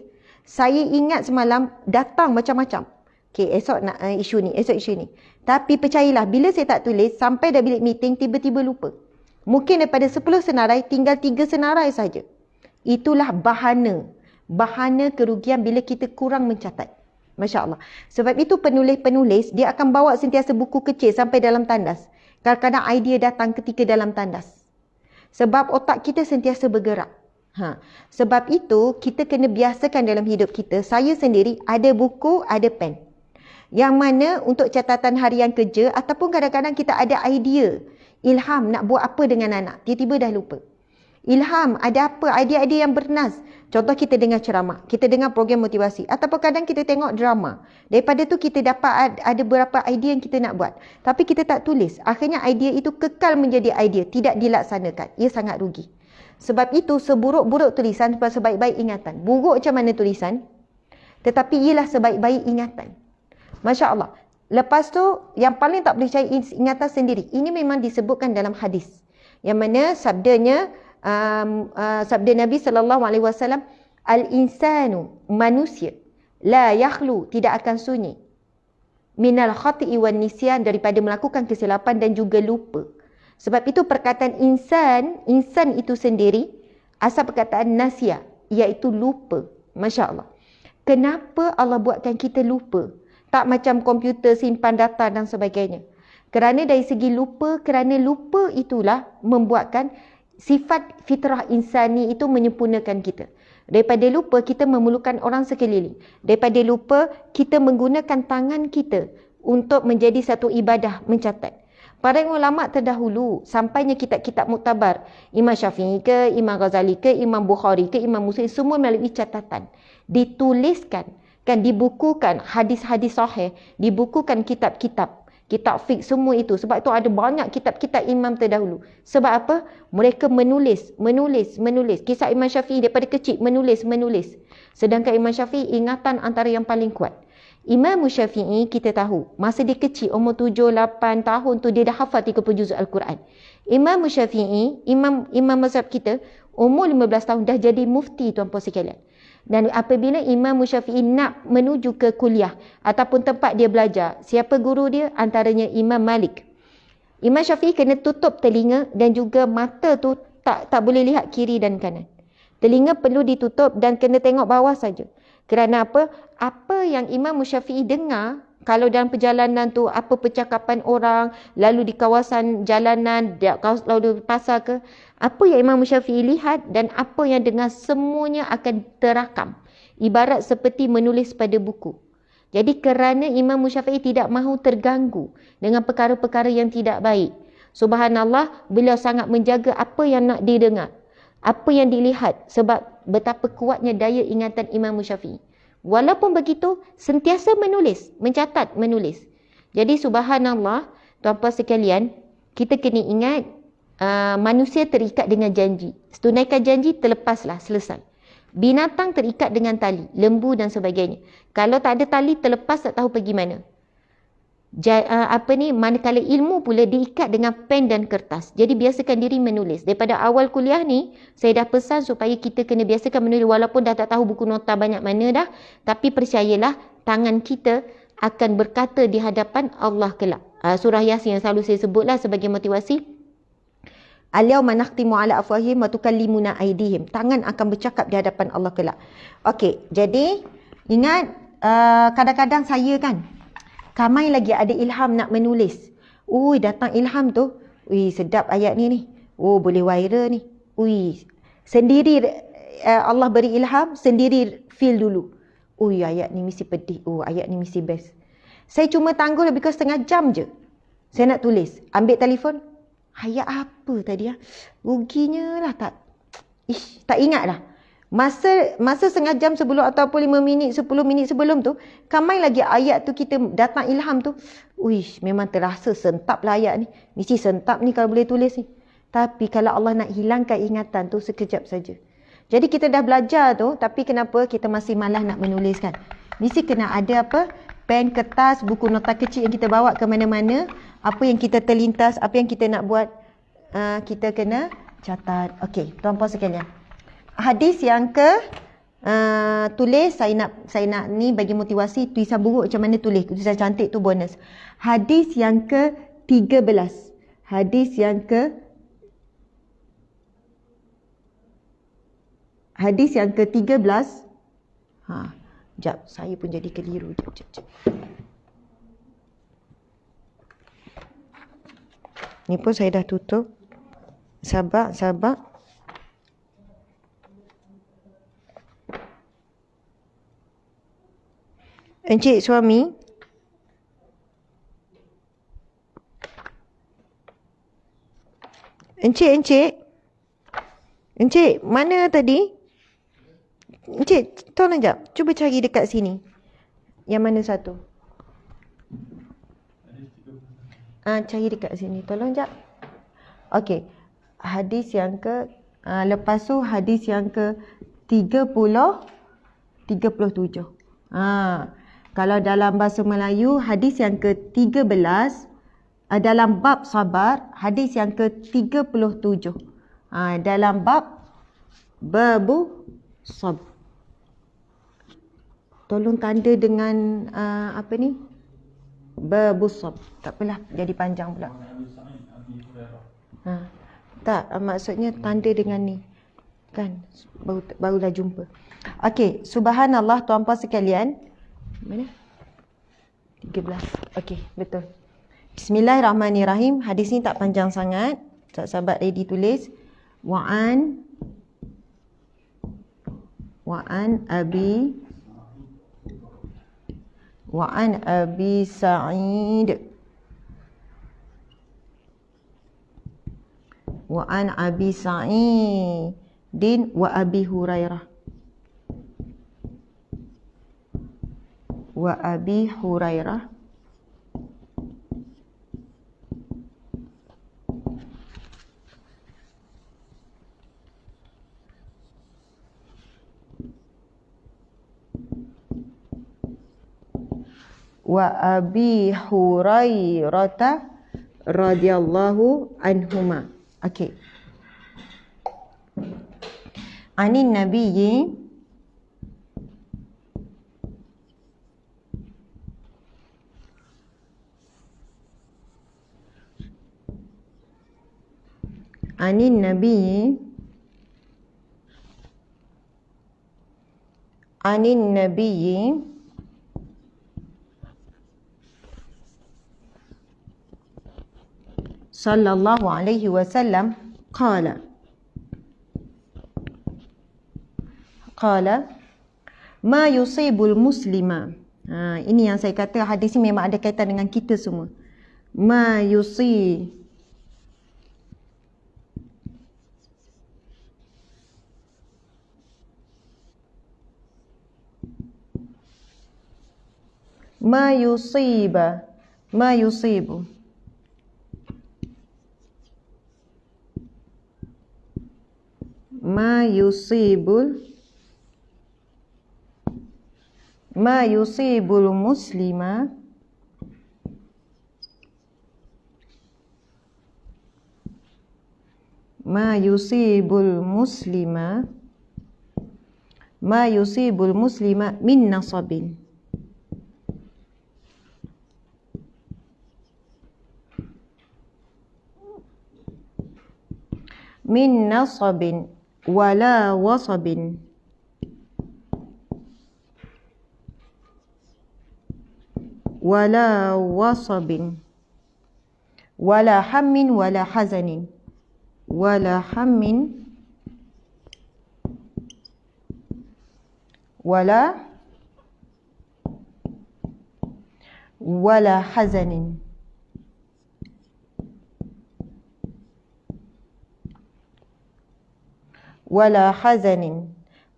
Saya ingat semalam datang macam-macam. Okey, esok nak isu ni. Tapi percayalah, bila saya tak tulis, sampai dah bilik meeting, tiba-tiba lupa. Mungkin daripada 10 senarai, tinggal 3 senarai saja. Itulah bahana. Bahana kerugian bila kita kurang mencatat. Masya Allah. Sebab itu penulis-penulis, dia akan bawa sentiasa buku kecil sampai dalam tandas. Kadang-kadang idea datang ketika dalam tandas. Sebab otak kita sentiasa bergerak. Sebab itu, kita kena biasakan dalam hidup kita. Saya sendiri ada buku, ada pen. Yang mana untuk catatan harian kerja ataupun kadang-kadang kita ada idea, ilham nak buat apa dengan anak. Tiba-tiba dah lupa. Ilham, ada apa? Idea-idea yang bernas. Contoh kita dengar ceramah, kita dengar program motivasi. Ataupun kadang kita tengok drama. Daripada tu kita dapat ada beberapa idea yang kita nak buat. Tapi kita tak tulis. Akhirnya idea itu kekal menjadi idea. Tidak dilaksanakan. Ia sangat rugi. Sebab itu seburuk-buruk tulisan sebaik-baik ingatan. Buruk macam mana tulisan? Tetapi ialah sebaik-baik ingatan. Masya Allah. Lepas tu yang paling tak boleh percaya ingatan sendiri. Ini memang disebutkan dalam hadis. Yang mana sabdanya sabda Nabi SAW, al-insanu, manusia, la yakhlu, tidak akan sunyi, minal khati'i wan nisyan, daripada melakukan kesilapan dan juga lupa. Sebab itu perkataan insan itu sendiri asal perkataan nasya, iaitu lupa. Masya Allah. Kenapa Allah buatkan kita lupa? Tak macam komputer simpan data dan sebagainya. Kerana dari segi lupa, kerana lupa itulah membuatkan sifat fitrah insani itu menyempurnakan kita. Daripada lupa, kita memerlukan orang sekeliling. Daripada lupa, kita menggunakan tangan kita untuk menjadi satu ibadah mencatat. Para ulama terdahulu, sampainya kitab-kitab muktabar, Imam Syafi'i ke, Imam Ghazali ke, Imam Bukhari ke, Imam Muslim, semua melalui catatan. Dituliskan, kan, dibukukan hadis-hadis sahih, dibukukan kitab-kitab, kitab fiqh, semua itu. Sebab itu ada banyak kitab-kitab imam terdahulu. Sebab apa? Mereka menulis. Kisah Imam Syafi'i daripada kecil menulis. Sedangkan Imam Syafi'i ingatan antara yang paling kuat. Imam Syafi'i kita tahu, masa dia kecil, umur 7-8 tahun tu dia dah hafal 30 juz Al-Quran. Imam Syafi'i, imam mazhab kita, umur 15 tahun dah jadi mufti, tuan-puan sekalian. Dan apabila Imam Syafi'i nak menuju ke kuliah ataupun tempat dia belajar, siapa guru dia? Antaranya Imam Malik. Imam Syafi'i kena tutup telinga dan juga mata tu tak boleh lihat kiri dan kanan. Telinga perlu ditutup dan kena tengok bawah saja. Kerana apa? Apa yang Imam Syafi'i dengar, kalau dalam perjalanan tu apa percakapan orang, lalu di kawasan jalanan, lalu di pasar ke, apa yang Imam Syafi'i lihat dan apa yang dengar, semuanya akan terakam. Ibarat seperti menulis pada buku. Jadi kerana Imam Syafi'i tidak mahu terganggu dengan perkara-perkara yang tidak baik, subhanallah, beliau sangat menjaga apa yang nak didengar, apa yang dilihat, sebab betapa kuatnya daya ingatan Imam Syafi'i. Walaupun begitu, sentiasa mencatat, menulis. Jadi subhanallah, tuan-puan sekalian, kita kena ingat, manusia terikat dengan janji. Tunaikan janji, terlepaslah, selesai. Binatang terikat dengan tali, lembu dan sebagainya. Kalau tak ada tali, terlepas, tak tahu pergi mana. Manakala ilmu pula diikat dengan pen dan kertas. Jadi biasakan diri menulis. Daripada awal kuliah ni, saya dah pesan supaya kita kena biasakan menulis, walaupun dah tak tahu buku nota banyak mana dah. Tapi percayalah, tangan kita akan berkata di hadapan Allah kelak. Surah Yasin yang selalu saya sebutlah sebagai motivasi. Al-yawma nakhtimu ala afwahihim wa tukallimuna aydihim. Tangan akan bercakap di hadapan Allah kelak. Okey, jadi ingat, kadang-kadang saya kan, Kamai lagi ada ilham nak menulis. Datang ilham tu. Sedap ayat ni. Boleh viral ni. Sendiri Allah beri ilham, sendiri feel dulu. Ayat ni mesti pedih. Ayat ni mesti best. Saya cuma tangguh lebih kurang setengah jam je. Saya nak tulis. Ambil telefon. Ayat apa tadi? Ruginya lah tak. Tak ingat dah. Masa setengah jam sebelum ataupun 5 minit, 10 minit sebelum tu, kamai lagi ayat tu kita datang ilham tu. Memang terasa sentap lah ayat ni. Mesti sentap ni kalau boleh tulis ni. Tapi kalau Allah nak hilangkan ingatan tu sekejap saja. Jadi kita dah belajar tu, tapi kenapa kita masih malas nak menuliskan? Mesti kena ada apa? Pen, kertas, buku nota kecil yang kita bawa ke mana-mana. Apa yang kita terlintas, apa yang kita nak buat, kita kena catat. Okey, tuan-puan sekalian. Hadis yang tulis, saya nak ni bagi motivasi. Tulisan buruk macam mana tulis, tulisan cantik tu bonus. Hadis yang ke-13. Hadis yang ke-13. Sekejap, saya pun jadi keliru. Sekejap. Ni pun saya dah tutup. Sabar. Encik suami, Encik Encik, mana tadi? Encik, tolong jap. Cuba cari dekat sini. Yang mana satu? Cari dekat sini. Tolong jap. Okey. Hadis yang ke lepas tu hadis yang ke 37. Kalau dalam bahasa Melayu hadis yang ke 13 dalam bab sabar, hadis yang ke 37. Dalam bab babu sab. Tolong tanda dengan apa ni? Babu sab. Tak apalah, jadi panjang pula. Tak, maksudnya tanda dengan ni. Kan? Barulah jumpa. Okey, subhanallah tuan-puan sekalian. Mana? 13. Okey, betul. Bismillahirrahmanirrahim. Hadis ni tak panjang sangat. Sahabat ready tulis. Wa'an Abi Sa'id. Wa'an Abi Sa'idin wa Abi Hurairah. Wa Abi Hurairah. Wa Abi Hurairah radhiyallahu anhuma. Okey. Anin nabiyyi sallallahu alaihi wasallam qala ma yusibul muslima. Ini yang saya kata hadis ni memang ada kaitan dengan kita semua. Ma yusibu ma yusibul muslima min nasabin. Wala wasabin. Wala hammin wala hazanin. Wala hazanin.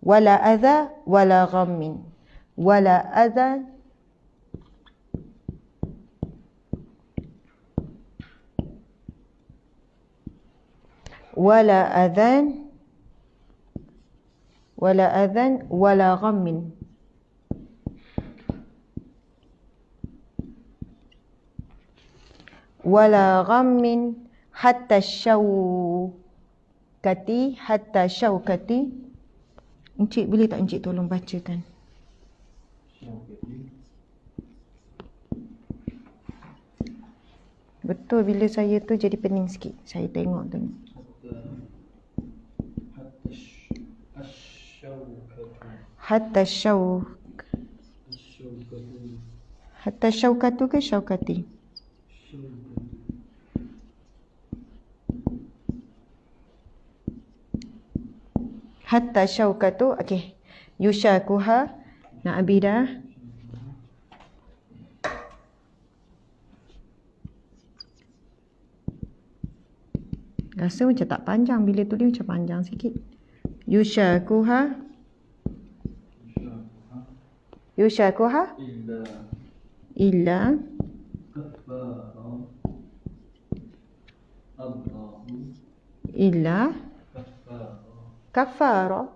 Wala adha wala ghammin. Wala adha wala adhan wala ghammin. Wala ghammin hatta syawkati. Encik boleh tak encik tolong bacakan? Betul, bila saya tu jadi pening sikit. Saya tengok. Hatta syawkatu ke syawkati? Hatta syawkatu. Okey. Yushakuha. Nak habis dah. Rasa macam tak panjang. Bila tulis macam panjang sikit. Yushakuha. Yushakuha. Illa. Illa. Kafara.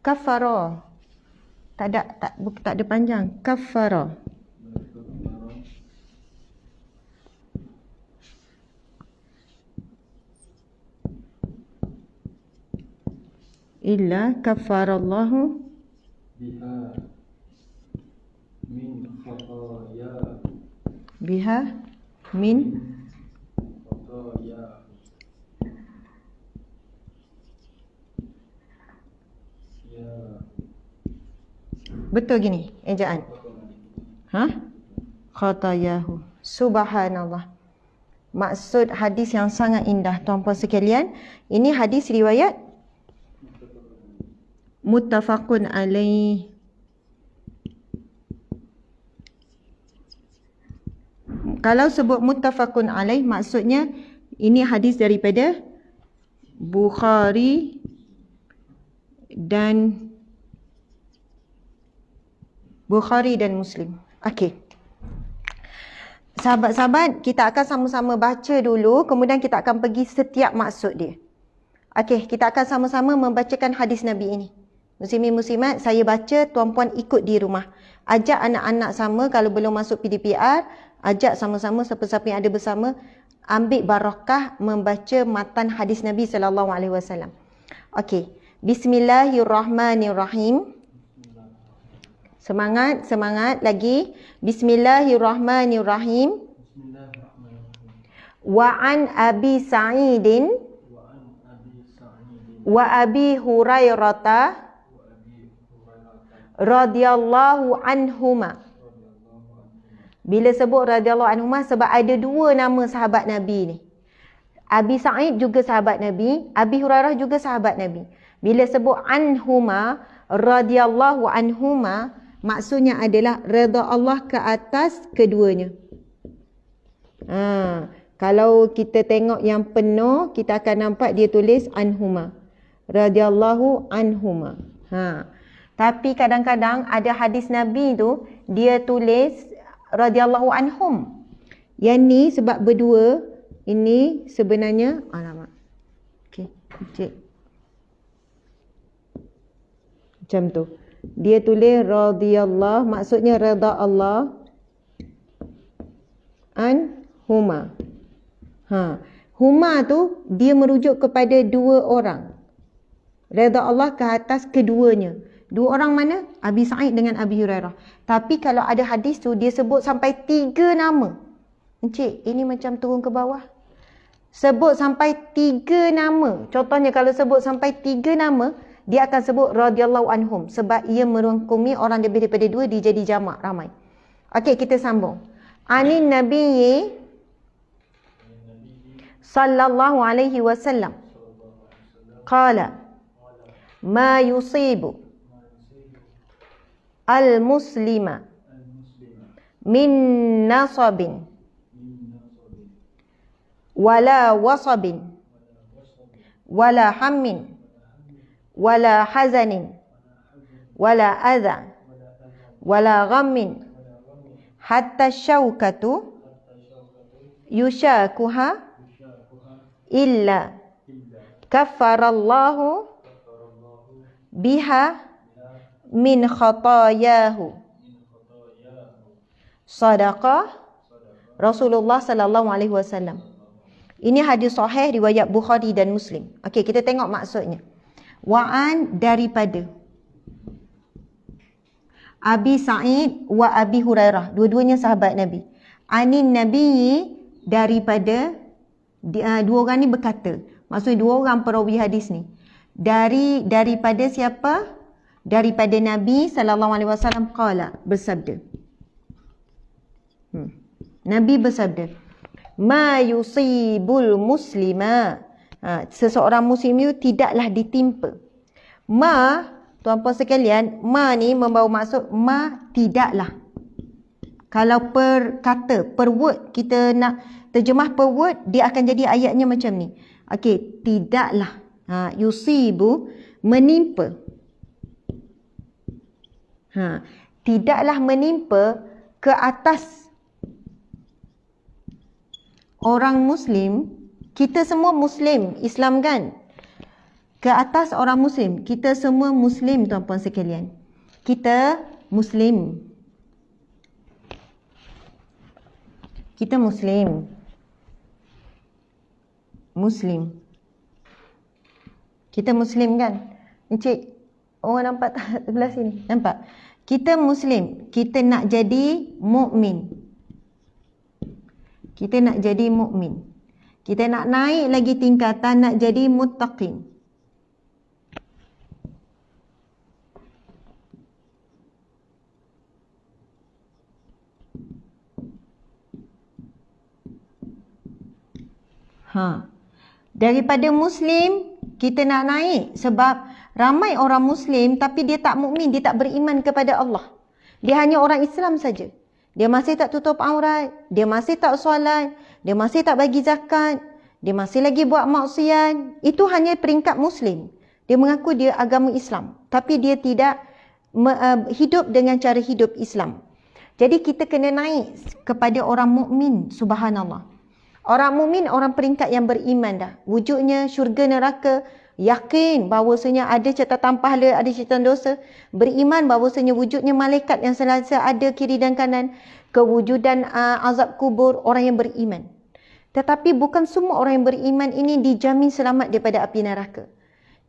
Kafara. Tak ada panjang. Kafara. Illa kafarallahu biha min betul gini ejaan. Khatayahu. Subhanallah. Maksud hadis yang sangat indah tuan-puan sekalian. Ini hadis riwayat muttafaqun alaih. Kalau sebut muttafaqun alaih, maksudnya ini hadis daripada Bukhari dan Muslim. Okey. Sahabat-sahabat, kita akan sama-sama baca dulu, kemudian kita akan pergi setiap maksud dia. Okey, kita akan sama-sama membacakan hadis Nabi ini. Muslimin muslimat, saya baca, tuan-puan ikut di rumah. Ajak anak-anak sama, kalau belum masuk PDPR, ajak sama-sama siapa-siapa yang ada bersama, ambil barakah membaca matan hadis Nabi SAW. Okey. Bismillahirrahmanirrahim. Semangat, semangat lagi. Bismillahirrahmanirrahim. Wa an Abi Sa'idin wa Abi Hurairata radhiyallahu anhuma. Bila sebut radhiyallahu anhuma, sebab ada dua nama sahabat Nabi ni. Abi Sa'id juga sahabat Nabi, Abi Hurairah juga sahabat Nabi. Bila sebut anhuma, radhiyallahu anhuma, maksudnya adalah redha Allah ke atas keduanya. Kalau kita tengok yang penuh, kita akan nampak dia tulis anhuma. Radhiyallahu anhuma. Tapi kadang-kadang ada hadis Nabi tu, dia tulis radhiyallahu anhum. Yang ni sebab berdua, ini sebenarnya, alamak. Okey, cek. Macam tu. Dia tulis radhiyallahu, maksudnya redha Allah anhuma. Huma tu dia merujuk kepada dua orang. Redha Allah ke atas keduanya. Dua orang mana? Abi Sa'id dengan Abi Hurairah. Tapi kalau ada hadis tu dia sebut sampai 3 nama. Encik, ini macam turun ke bawah. Sebut sampai 3 nama. Contohnya kalau sebut sampai 3 nama, dia akan sebut radhiyallahu anhum sebab ia merangkumi orang lebih daripada 2, dia jadi jamak ramai. Okey, kita sambung. Anin Nabiyyi sallallahu alaihi wasallam qala ma yusibu al-muslima min nasabin wala wasabin wala hammin wala hazanin wala adha wala ghammin hatta syaukatu yushakuha illa kafarallahu biha min khatayahu. Sadaqah Rasulullah sallallahu alaihi wasallam. Ini hadis sahih riwayat Bukhari dan Muslim. Okey, kita tengok maksudnya. Wa'an daripada Abi Sa'id wa Abi Hurairah, dua-duanya sahabat Nabi. Anin Nabi, daripada dua orang ni berkata. Maksudnya dua orang perawi hadis ni. Daripada siapa? Daripada Nabi sallallahu alaihi wasallam qala, bersabda. Nabi bersabda, ma yusibul muslima, seseorang muslim itu tidaklah ditimpa. Ma, tuan-puan sekalian, ma ni membawa maksud ma tidaklah. Kalau per kata, per word, kita nak terjemah per word, dia akan jadi ayatnya macam ni. Okey, tidaklah. Yusibu, menimpa. Tidaklah menimpa ke atas orang Muslim. Kita semua Muslim, Islam kan? Ke atas orang Muslim. Kita semua Muslim, tuan-puan sekalian. Kita Muslim. Kita Muslim. Muslim. Kita Muslim kan? Encik, orang nampak tak sebelah sini? Nampak? Kita Muslim. Kita nak jadi mukmin. Kita nak jadi mukmin. Kita nak naik lagi tingkatan, nak jadi muttaqin. Daripada Muslim, kita nak naik sebab ramai orang Muslim tapi dia tak mukmin, dia tak beriman kepada Allah. Dia hanya orang Islam saja. Dia masih tak tutup aurat, dia masih tak solat, dia masih tak bagi zakat, dia masih lagi buat maksiat. Itu hanya peringkat Muslim. Dia mengaku dia agama Islam, tapi dia tidak hidup dengan cara hidup Islam. Jadi kita kena naik kepada orang mukmin, subhanallah. Orang mukmin, orang peringkat yang beriman dah. Wujudnya syurga neraka, yakin bahawasanya ada catatan pahala, ada catatan dosa. Beriman bahawasanya wujudnya malaikat yang selalu ada kiri dan kanan. Kewujudan azab kubur, orang yang beriman. Tetapi bukan semua orang yang beriman ini dijamin selamat daripada api neraka.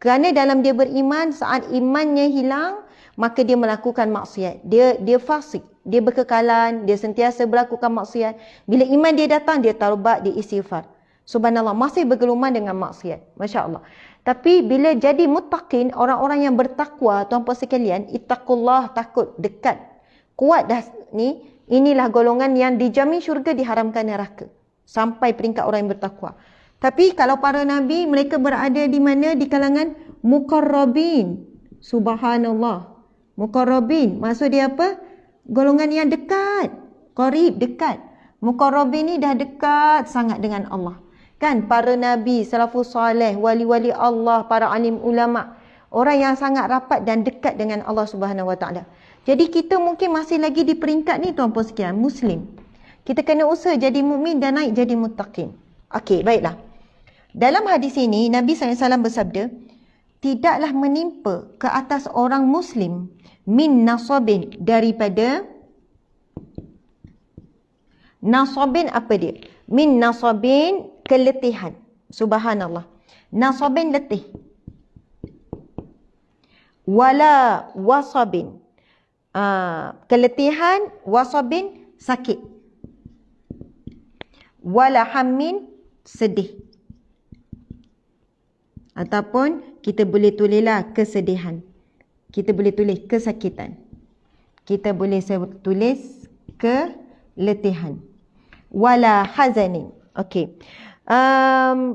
Kerana dalam dia beriman, saat imannya hilang, maka dia melakukan maksiat. Dia fasik. Dia berkekalan, dia sentiasa melakukan maksiat. Bila iman dia datang, dia taubat, dia istighfar. Subhanallah, masih bergeluman dengan maksiat. Masya Allah. Tapi bila jadi muttaqin, orang-orang yang bertakwa, tuan-puan sekalian, ittaqullah, takut, dekat. Kuat dah ni, inilah golongan yang dijamin syurga, diharamkan neraka. Sampai peringkat orang yang bertakwa. Tapi kalau para nabi, mereka berada di mana? Di kalangan muqarrabin. Subhanallah. Muqarrabin, maksud dia apa? Golongan yang dekat. Qarib, dekat. Muqarrabin ni dah dekat sangat dengan Allah. Kan para nabi, salafus salih, wali-wali Allah, para alim ulama, orang yang sangat rapat dan dekat dengan Allah Subhanahu Wa Taala. Jadi kita mungkin masih lagi di peringkat ni tuan-puan sekalian, Muslim. Kita kena usaha jadi mukmin dan naik jadi muttaqin. Okey, baiklah. Dalam hadis ini Nabi SAW bersabda, tidaklah menimpa ke atas orang Muslim min nasabin, daripada nasabin. Apa dia? Min nasabin, keletihan. Subhanallah. Nasabin, letih. Wala wasabin, keletihan. Wasabin, sakit. Wala hammin, sedih. Ataupun kita boleh tulislah kesedihan. Kita boleh tulis kesakitan. Kita boleh tulis keletihan. Wala hazanin. Okey.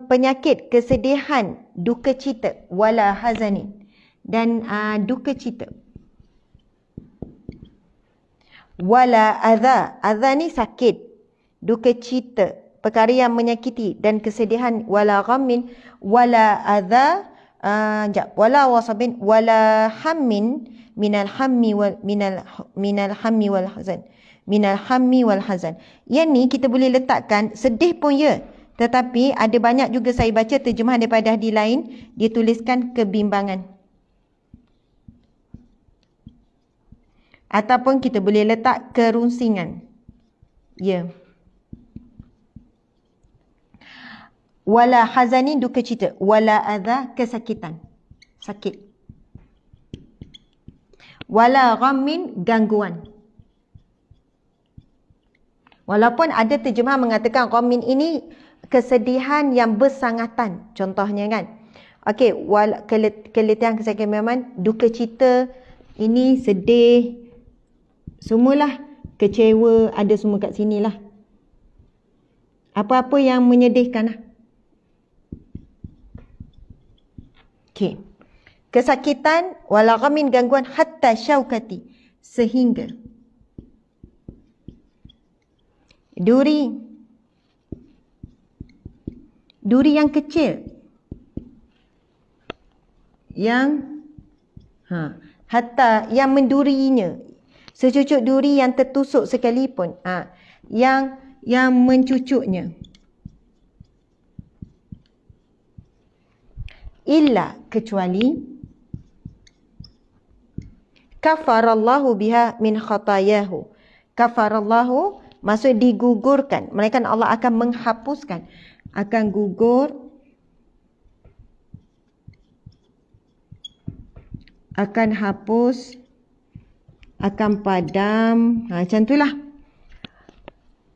Penyakit, kesedihan, duka cita. Wala hazanin. Dan duka cita. Wala adha. Adha ni sakit. Duka cita, perkara yang menyakiti, dan kesedihan. Wala ghammin. Wala adha. Wala wasabin, wala hammin, minal hammi wal hammi wal hazan. Minal hammi wal hazan. Yang ni kita boleh letakkan sedih pun ya. Tetapi ada banyak juga saya baca terjemahan daripada hadis lain, dia tuliskan kebimbangan. Ataupun kita boleh letak kerunsingan. Ya. Wala hazani, duka cita. Wala adha, kesakitan. Sakit. Wala ghammin, gangguan. Walaupun ada terjemahan mengatakan ghammin ini kesedihan yang bersangatan. Contohnya kan. Okey, keletihan, kesakitan, memang duka cita, ini sedih. Semualah kecewa, ada semua kat sini lah. Apa-apa yang menyedihkan lah. Okay. Kesakitan, wala ghamin, gangguan, hatta syaukati, sehingga duri yang kecil. Yang hatta yang mendurinya. Secucuk duri yang tertusuk sekalipun. Yang mencucuknya. Illa kecuali kafarallahu biha min khatayahu. Kafarallahu maksud digugurkan. Melainkan Allah akan menghapuskan. Akan gugur. Akan hapus. Akan padam. Macam itulah.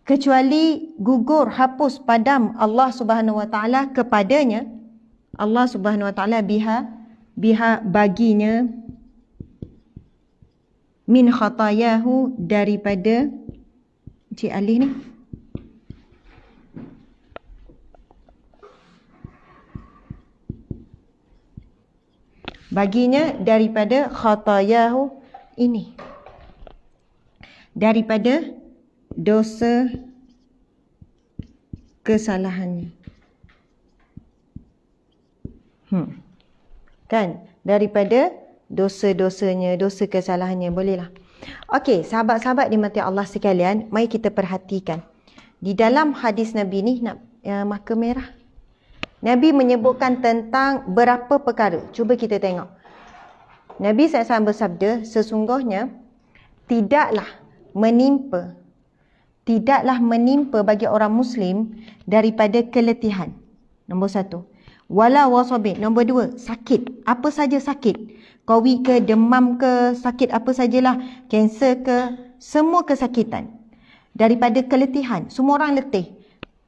Kecuali gugur, hapus, padam Allah Subhanahu Wa Taala kepadanya. Allah Subhanahu Wa Taala biha baginya min khatayahu daripada Cik Alih ni. Baginya daripada khatayahu ini. Daripada dosa kesalahannya. Kan? Daripada dosa-dosanya, dosa kesalahannya. Bolehlah. Okey, sahabat-sahabat dimati Allah sekalian, mari kita perhatikan. Di dalam hadis Nabi ni, marker merah. Nabi menyebutkan tentang berapa perkara. Cuba kita tengok. Nabi SAW bersabda, sesungguhnya tidaklah menimpa bagi orang Muslim daripada keletihan. Nombor 1. Wala wasabin. Nombor 2, sakit. Apa saja sakit. Covid ke, demam ke, sakit apa sajalah. Kanser ke, semua kesakitan. Daripada keletihan. Semua orang letih.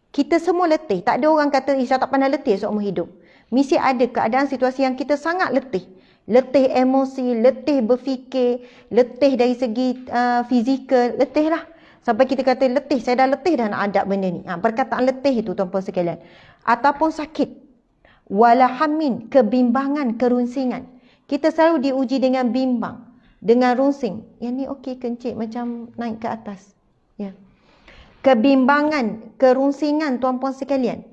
Kita semua letih. Tak ada orang kata, saya tak pernah letih seumur hidup. Mesti ada keadaan situasi yang kita sangat letih. Letih emosi, letih berfikir, letih dari segi fizikal, letih lah. Sampai kita kata letih, saya dah letih dah nak adab benda ni. Perkataan letih itu tuan-tuan sekalian. Ataupun sakit. Walahamin, kebimbangan, kerunsingan. Kita selalu diuji dengan bimbang, dengan runsing. Yang ni okey ke encik, macam naik ke atas. Ya. Kebimbangan, kerunsingan tuan-puan sekalian.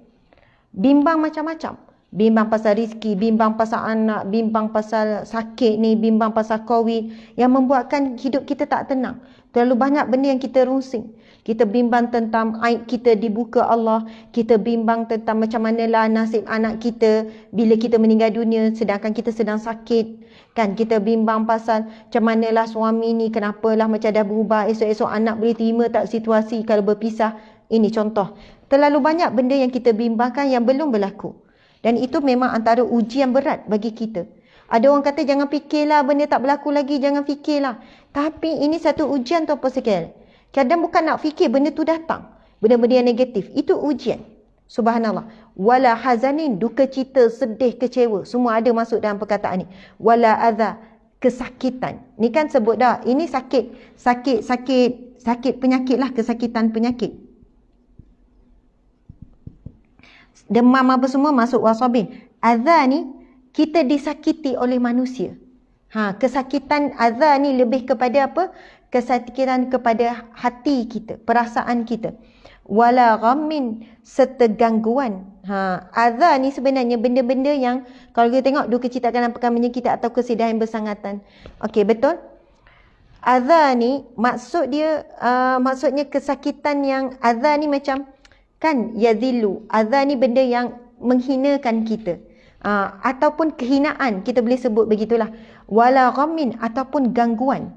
Bimbang macam-macam. Bimbang pasal rezeki, bimbang pasal anak, bimbang pasal sakit ni, bimbang pasal COVID. Yang membuatkan hidup kita tak tenang. Terlalu banyak benda yang kita runsing. Kita bimbang tentang aib kita dibuka Allah. Kita bimbang tentang macam manalah nasib anak kita bila kita meninggal dunia sedangkan kita sedang sakit. Kan kita bimbang pasal macam manalah suami ni kenapalah macam dah berubah. Esok-esok anak boleh terima tak situasi kalau berpisah. Ini contoh. Terlalu banyak benda yang kita bimbangkan yang belum berlaku. Dan itu memang antara ujian berat bagi kita. Ada orang kata jangan fikirlah benda tak berlaku lagi, jangan fikirlah. Tapi ini satu ujian tu apa sekali. Kadang bukan nak fikir benda tu datang. Benda-benda yang negatif. Itu ujian. Subhanallah. Wala hazanin, duka cita, sedih, kecewa. Semua ada masuk dalam perkataan ni. Wala adha, kesakitan. Ni kan sebut dah. Ini sakit penyakit lah. Kesakitan penyakit. Demam apa semua masuk wasabin. Adha ni, kita disakiti oleh manusia. Kesakitan adha ni lebih kepada apa? Kesakitan kepada hati kita, perasaan kita. Wala ghammin, serta gangguan. Adha ni sebenarnya benda-benda yang kalau kita tengok duka cita akan nampakkan menyakiti atau kesedihan bersangatan. Okey, betul? Adha ni maksudnya kesakitan yang adha ni macam kan yadhillu. Adha ni benda yang menghinakan kita. Ataupun kehinaan, kita boleh sebut begitulah. Wala ghammin, ataupun gangguan.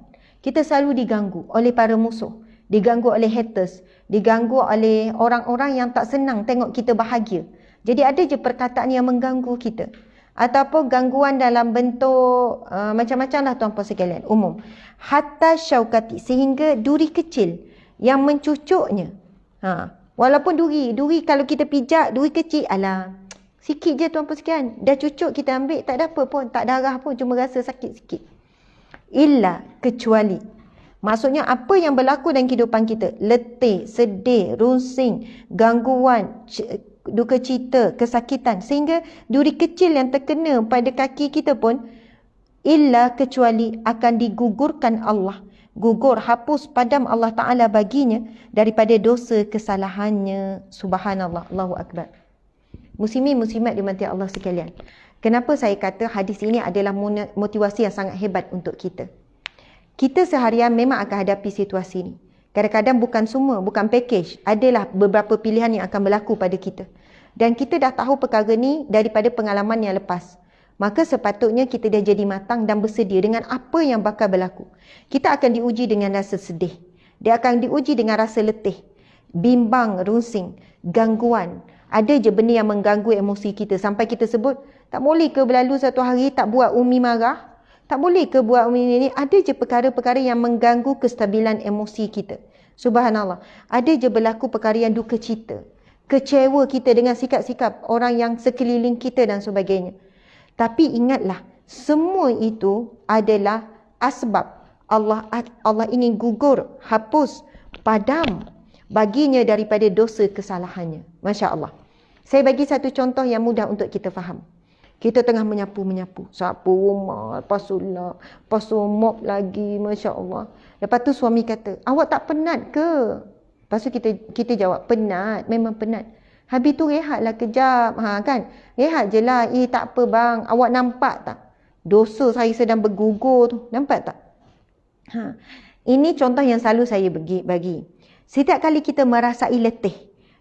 Kita selalu diganggu oleh para musuh. Diganggu oleh haters. Diganggu oleh orang-orang yang tak senang tengok kita bahagia. Jadi ada je perkataan yang mengganggu kita. Ataupun gangguan dalam bentuk macam-macam lah tuan-puan sekalian. Umum. Hatta syaukati. Sehingga duri kecil yang mencucuknya. Walaupun duri kalau kita pijak, duri kecil. Alah, sikit je tuan-puan sekalian. Dah cucuk kita ambil, tak ada apa pun. Tak darah pun, cuma rasa sakit sikit. Illa, kecuali. Maksudnya apa yang berlaku dalam kehidupan kita. Letih, sedih, runsing, gangguan, duka cita, kesakitan. Sehingga duri kecil yang terkena pada kaki kita pun. Illa, kecuali akan digugurkan Allah. Gugur, hapus, padam Allah Ta'ala baginya daripada dosa kesalahannya. Subhanallah, Allahu Akbar. Muslimin muslimat dimati Allah sekalian. Kenapa saya kata hadis ini adalah motivasi yang sangat hebat untuk kita? Kita seharian memang akan hadapi situasi ini. Kadang-kadang bukan semua, bukan package. Adalah beberapa pilihan yang akan berlaku pada kita. Dan kita dah tahu perkara ni daripada pengalaman yang lepas. Maka sepatutnya kita dah jadi matang dan bersedia dengan apa yang bakal berlaku. Kita akan diuji dengan rasa sedih. Dia akan diuji dengan rasa letih, bimbang, runsing, gangguan. Ada je benda yang mengganggu emosi kita sampai kita sebut, tak boleh ke berlalu satu hari tak buat Umi marah? Tak boleh ke buat Umi ni? Ada je perkara-perkara yang mengganggu kestabilan emosi kita. Subhanallah. Ada je berlaku perkara yang duka cita. Kecewa kita dengan sikap-sikap orang yang sekeliling kita dan sebagainya. Tapi ingatlah, semua itu adalah asbab Allah ingin gugur, hapus, padam baginya daripada dosa kesalahannya. Masya Allah. Saya bagi satu contoh yang mudah untuk kita faham. Kita tengah menyapu. Sapu rumah, lepas tu lap, lepas tu mop lagi. Masya Allah. Lepas tu suami kata, awak tak penat ke? Lepas tu kita jawab, penat, memang penat. Habis tu rehatlah kejap. Kan? Rehat je lah. Tak apa bang, awak nampak tak? Dosa saya sedang bergugur tu. Nampak tak? Ini contoh yang selalu saya bagi. Setiap kali kita merasai letih,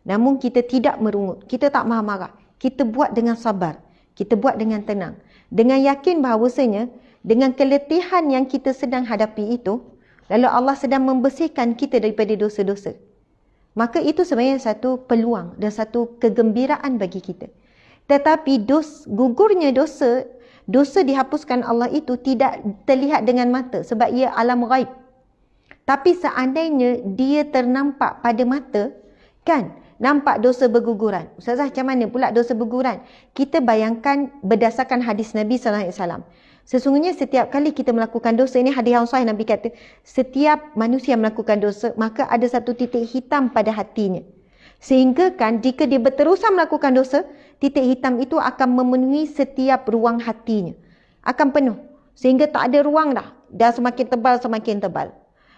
namun kita tidak merungut, kita tak marah-marah, kita buat dengan sabar, kita buat dengan tenang, dengan yakin bahawasanya dengan keletihan yang kita sedang hadapi itu, lalu Allah sedang membersihkan kita daripada dosa-dosa. Maka itu sebenarnya satu peluang dan satu kegembiraan bagi kita. Tetapi gugurnya dosa dihapuskan Allah itu tidak terlihat dengan mata sebab ia alam ghaib. Tapi seandainya dia ternampak pada mata, kan? Nampak dosa berguguran. Ustazah, macam mana pula dosa berguguran? Kita bayangkan berdasarkan hadis Nabi SAW. Sesungguhnya setiap kali kita melakukan dosa, ini hadis yang sahih, Nabi kata, setiap manusia melakukan dosa, maka ada satu titik hitam pada hatinya. Sehingga kan jika dia berterusan melakukan dosa, titik hitam itu akan memenuhi setiap ruang hatinya. Akan penuh. Sehingga tak ada ruang dah. Dah semakin tebal.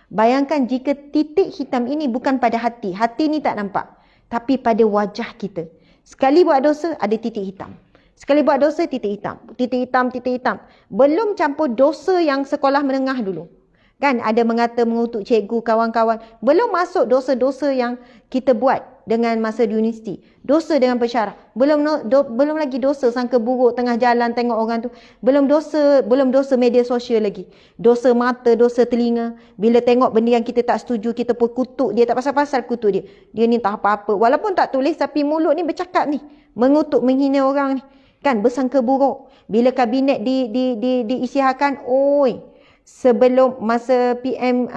Bayangkan jika titik hitam ini bukan pada hati. Hati ni tak nampak. Tapi pada wajah kita. Sekali buat dosa, ada titik hitam. Sekali buat dosa, titik hitam. Titik hitam. Belum campur dosa yang sekolah menengah dulu. Kan ada mengutuk cikgu, kawan-kawan. Belum masuk dosa-dosa yang kita buat dengan masa di universiti. Dosa dengan pensyarah. Belum lagi dosa sangka buruk tengah jalan tengok orang tu. Belum dosa media sosial lagi. Dosa mata, dosa telinga. Bila tengok benda yang kita tak setuju, kita pun kutuk dia. Tak pasal-pasal kutuk dia. Dia ni tak apa-apa. Walaupun tak tulis, tapi mulut ni bercakap ni. Mengutuk, menghina orang ni. Kan bersangka buruk. Bila kabinet diisytiharkan, sebelum masa PM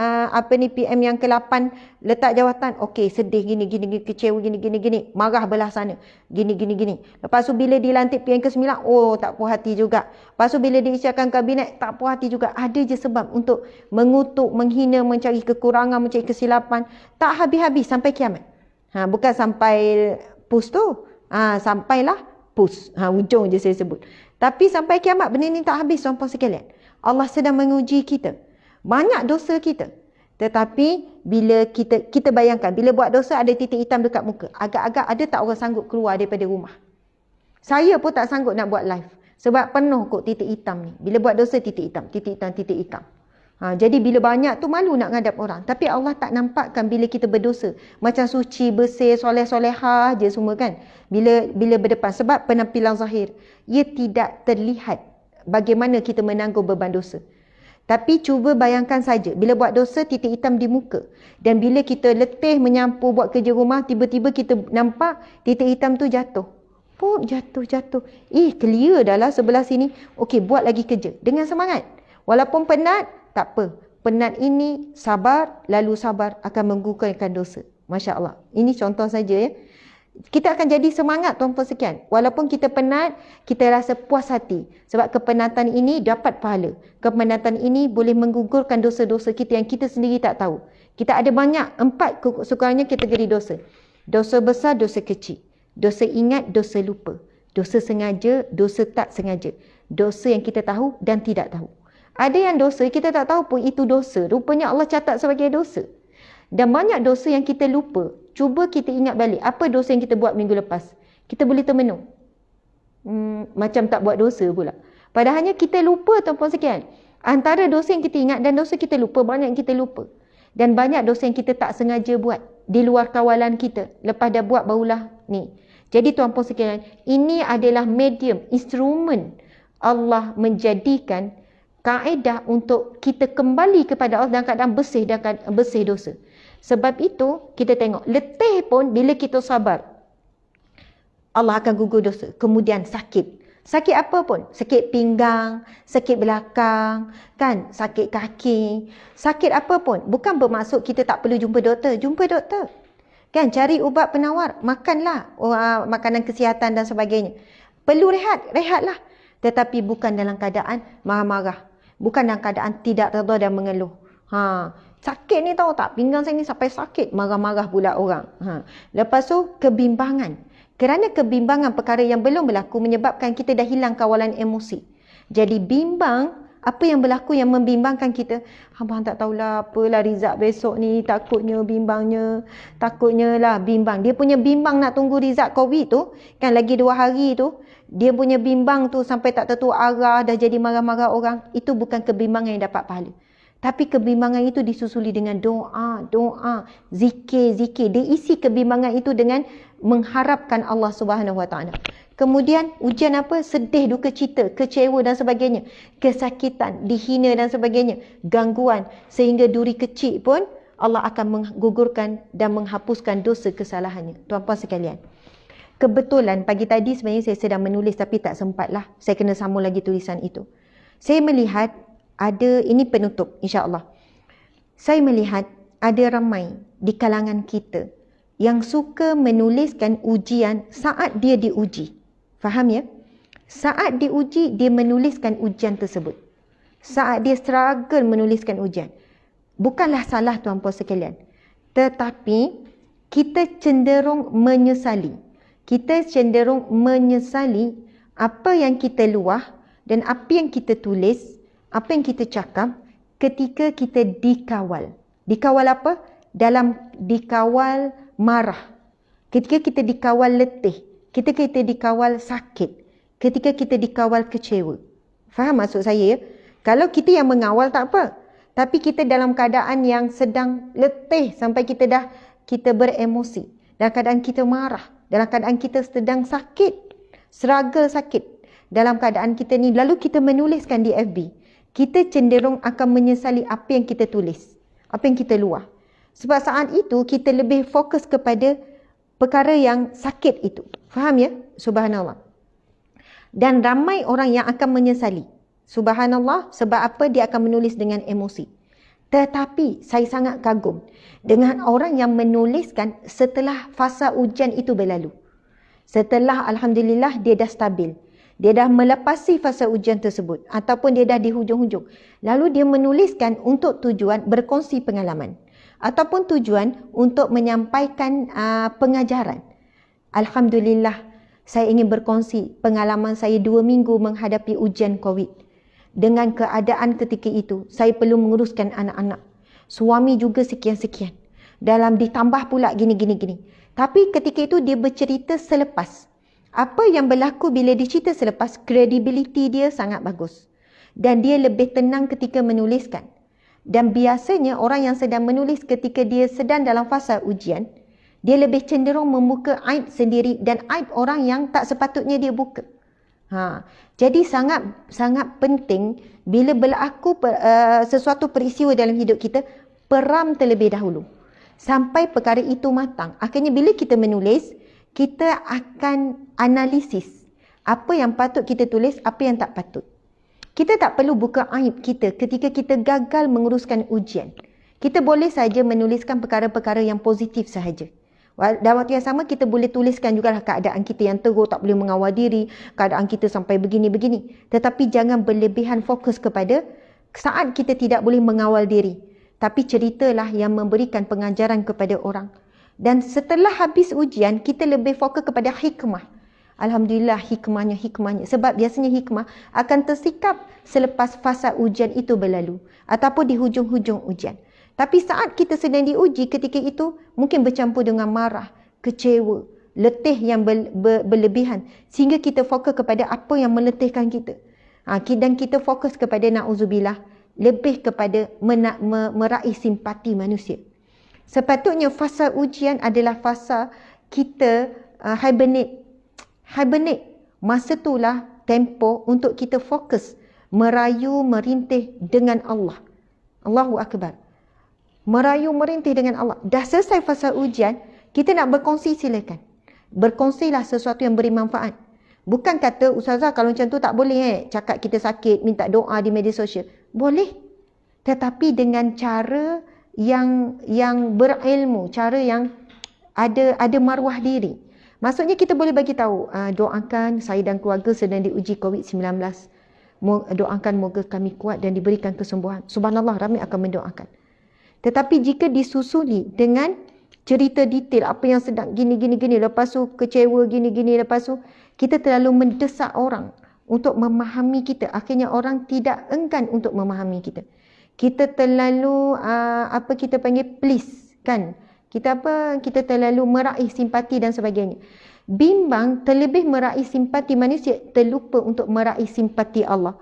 PM yang ke-8 letak jawatan, okey, sedih gini, kecewa gini, marah belah sana, gini. Lepas tu bila dilantik PM ke-9, tak puas hati juga. Lepas tu bila diisytiharkan kabinet, tak puas hati juga. Ada je sebab untuk mengutuk, menghina, mencari kekurangan, mencari kesilapan. Tak habis-habis sampai kiamat. Bukan sampai pus tu. Sampailah pus. Ujung je saya sebut. Tapi sampai kiamat benda ni tak habis, tuan-puan sekalian. Allah sedang menguji kita. Banyak dosa kita. Tetapi bila kita bayangkan, bila buat dosa ada titik hitam dekat muka. Agak-agak ada tak orang sanggup keluar daripada rumah? Saya pun tak sanggup nak buat live. Sebab penuh kot titik hitam ni. Bila buat dosa titik hitam. Jadi bila banyak tu malu nak ngadap orang. Tapi Allah tak nampakkan bila kita berdosa. Macam suci, bersih, soleh-solehah je semua kan. Bila berdepan. Sebab penampilan zahir, ia tidak terlihat bagaimana kita menanggung beban dosa. Tapi cuba bayangkan saja, bila buat dosa titik hitam di muka. Dan bila kita letih menyapu buat kerja rumah, tiba-tiba kita nampak titik hitam tu jatuh. Jatuh. Clear dah lah sebelah sini. Okey, buat lagi kerja. Dengan semangat. Walaupun penat, tak apa. Penat ini sabar, lalu sabar akan menggugurkan dosa. Masya Allah. Ini contoh saja ya. Kita akan jadi semangat tuan-puan sekian. Walaupun kita penat, kita rasa puas hati. Sebab kepenatan ini dapat pahala. Kepenatan ini boleh menggugurkan dosa-dosa kita yang kita sendiri tak tahu. Kita ada banyak, 4 kekurangannya kategori dosa. Dosa besar, dosa kecil. Dosa ingat, dosa lupa. Dosa sengaja, dosa tak sengaja. Dosa yang kita tahu dan tidak tahu. Ada yang dosa kita tak tahu pun itu dosa. Rupanya Allah catat sebagai dosa. Dan banyak dosa yang kita lupa. Cuba kita ingat balik apa dosa yang kita buat minggu lepas. Kita boleh termenung. Macam tak buat dosa pula. Padahalnya kita lupa tuan-puan sekalian. Antara dosa yang kita ingat dan dosa kita lupa, banyak yang kita lupa. Dan banyak dosa yang kita tak sengaja buat di luar kawalan kita. Lepas dah buat barulah ni. Jadi tuan-puan sekalian, ini adalah medium, instrumen Allah menjadikan kaedah untuk kita kembali kepada Allah dalam keadaan bersih dan bersih dosa. Sebab itu kita tengok letih pun bila kita sabar, Allah akan gugur dosa. Kemudian sakit. Sakit apa pun. Sakit pinggang, sakit belakang, kan? Sakit kaki. Sakit apa pun. Bukan bermaksud kita tak perlu jumpa doktor. Jumpa doktor. Kan? Cari ubat penawar. Makanlah makanan kesihatan dan sebagainya. Perlu rehat. Rehatlah. Tetapi bukan dalam keadaan marah-marah. Bukan dalam keadaan tidak redha dan mengeluh. Sakit ni tahu tak? Pinggang saya ni sampai sakit. Marah-marah pula orang. Lepas tu kebimbangan. Kerana kebimbangan perkara yang belum berlaku menyebabkan kita dah hilang kawalan emosi. Jadi bimbang, apa yang berlaku yang membimbangkan kita? Abang tak tahulah apalah result besok ni, takutnya bimbangnya. Takutnya lah bimbang. Dia punya bimbang nak tunggu result COVID tu, kan lagi 2 hari tu. Dia punya bimbang tu sampai tak tentu arah, dah jadi marah-marah orang. Itu bukan kebimbangan yang dapat pahala. Tapi kebimbangan itu disusuli dengan doa, zikir. Dia isi kebimbangan itu dengan mengharapkan Allah Subhanahu Wa Taala. Kemudian ujian apa? Sedih, duka cita, kecewa dan sebagainya. Kesakitan, dihina dan sebagainya. Gangguan. Sehingga duri kecil pun Allah akan menggugurkan dan menghapuskan dosa kesalahannya. Tuan-puan sekalian. Kebetulan pagi tadi sebenarnya saya sedang menulis tapi tak sempatlah. Saya kena sambung lagi tulisan itu. Saya melihat ini penutup insya-Allah. Saya melihat ada ramai di kalangan kita yang suka menuliskan ujian saat dia diuji. Faham ya? Saat diuji, dia menuliskan ujian tersebut. Saat dia struggle menuliskan ujian. Bukanlah salah tuan-puan sekalian. Tetapi kita cenderung menyesali. Kita cenderung menyesali apa yang kita luah dan apa yang kita tulis, apa yang kita cakap ketika kita dikawal. Dikawal apa? Dikawal marah. Ketika kita dikawal letih. Ketika kita dikawal sakit. Ketika kita dikawal kecewa. Faham maksud saya ya? Kalau kita yang mengawal tak apa. Tapi kita dalam keadaan yang sedang letih sampai kita beremosi. Dalam keadaan kita marah. Dalam keadaan kita sedang sakit. Struggle sakit. Dalam keadaan kita ni. Lalu kita menuliskan di FB. Kita cenderung akan menyesali apa yang kita tulis. Apa yang kita luah. Sebab saat itu kita lebih fokus kepada perkara yang sakit itu. Faham ya? Subhanallah. Dan ramai orang yang akan menyesali. Subhanallah. Sebab apa? Dia akan menulis dengan emosi. Tetapi saya sangat kagum dengan orang yang menuliskan setelah fasa ujian itu berlalu. Setelah alhamdulillah dia dah stabil. Dia dah melepasi fasa ujian tersebut. Ataupun dia dah di hujung-hujung. Lalu dia menuliskan untuk tujuan berkongsi pengalaman. Ataupun tujuan untuk menyampaikan pengajaran. Alhamdulillah, saya ingin berkongsi pengalaman saya 2 minggu menghadapi ujian COVID. Dengan keadaan ketika itu, saya perlu menguruskan anak-anak. Suami juga sekian-sekian. Ditambah pula gini. Tapi ketika itu dia bercerita selepas. Apa yang berlaku bila dicerita selepas, kredibiliti dia sangat bagus. Dan dia lebih tenang ketika menuliskan. Dan biasanya orang yang sedang menulis ketika dia sedang dalam fasa ujian, dia lebih cenderung membuka aib sendiri dan aib orang yang tak sepatutnya dia buka. Jadi sangat penting bila berlaku sesuatu peristiwa dalam hidup kita, peram terlebih dahulu. Sampai perkara itu matang. Akhirnya bila kita menulis, kita akan analisis apa yang patut kita tulis, apa yang tak patut. Kita tak perlu buka aib kita ketika kita gagal menguruskan ujian. Kita boleh saja menuliskan perkara-perkara yang positif sahaja. Dalam waktu yang sama kita boleh tuliskan jugalah keadaan kita yang teruk, tak boleh mengawal diri, keadaan kita sampai begini-begini. Tetapi jangan berlebihan fokus kepada saat kita tidak boleh mengawal diri. Tapi ceritalah yang memberikan pengajaran kepada orang. Dan setelah habis ujian, kita lebih fokus kepada hikmah. Alhamdulillah hikmahnya. Sebab biasanya hikmah akan tersikap selepas fasa ujian itu berlalu. Ataupun di hujung-hujung ujian. Tapi saat kita sedang diuji ketika itu, mungkin bercampur dengan marah, kecewa, letih yang berlebihan sehingga kita fokus kepada apa yang meletihkan kita. Dan kita fokus kepada na'udzubillah lebih kepada meraih simpati manusia. Sepatutnya fasa ujian adalah fasa kita hibernate. Masa itulah tempoh untuk kita fokus merayu merintih dengan Allah. Allahu Akbar. Merayu merintih dengan Allah. Dah selesai fasa ujian, kita nak berkongsi, silakan. Berkongsilah sesuatu yang beri manfaat. Bukan kata, Ustazah kalau macam tu tak boleh cakap kita sakit, minta doa di media sosial. Boleh. Tetapi dengan cara yang berilmu, cara yang ada maruah diri. Maksudnya kita boleh bagi tahu, doakan saya dan keluarga sedang diuji COVID-19. Doakan moga kami kuat dan diberikan kesembuhan. Subhanallah, ramai akan mendoakan. Tetapi jika disusuli dengan cerita detail apa yang sedang gini, lepas tu kecewa gini, lepas tu kita terlalu mendesak orang untuk memahami kita. Akhirnya orang tidak enggan untuk memahami kita. Kita terlalu kita panggil please kan. Kita terlalu meraih simpati dan sebagainya. Bimbang terlebih meraih simpati manusia, terlupa untuk meraih simpati Allah.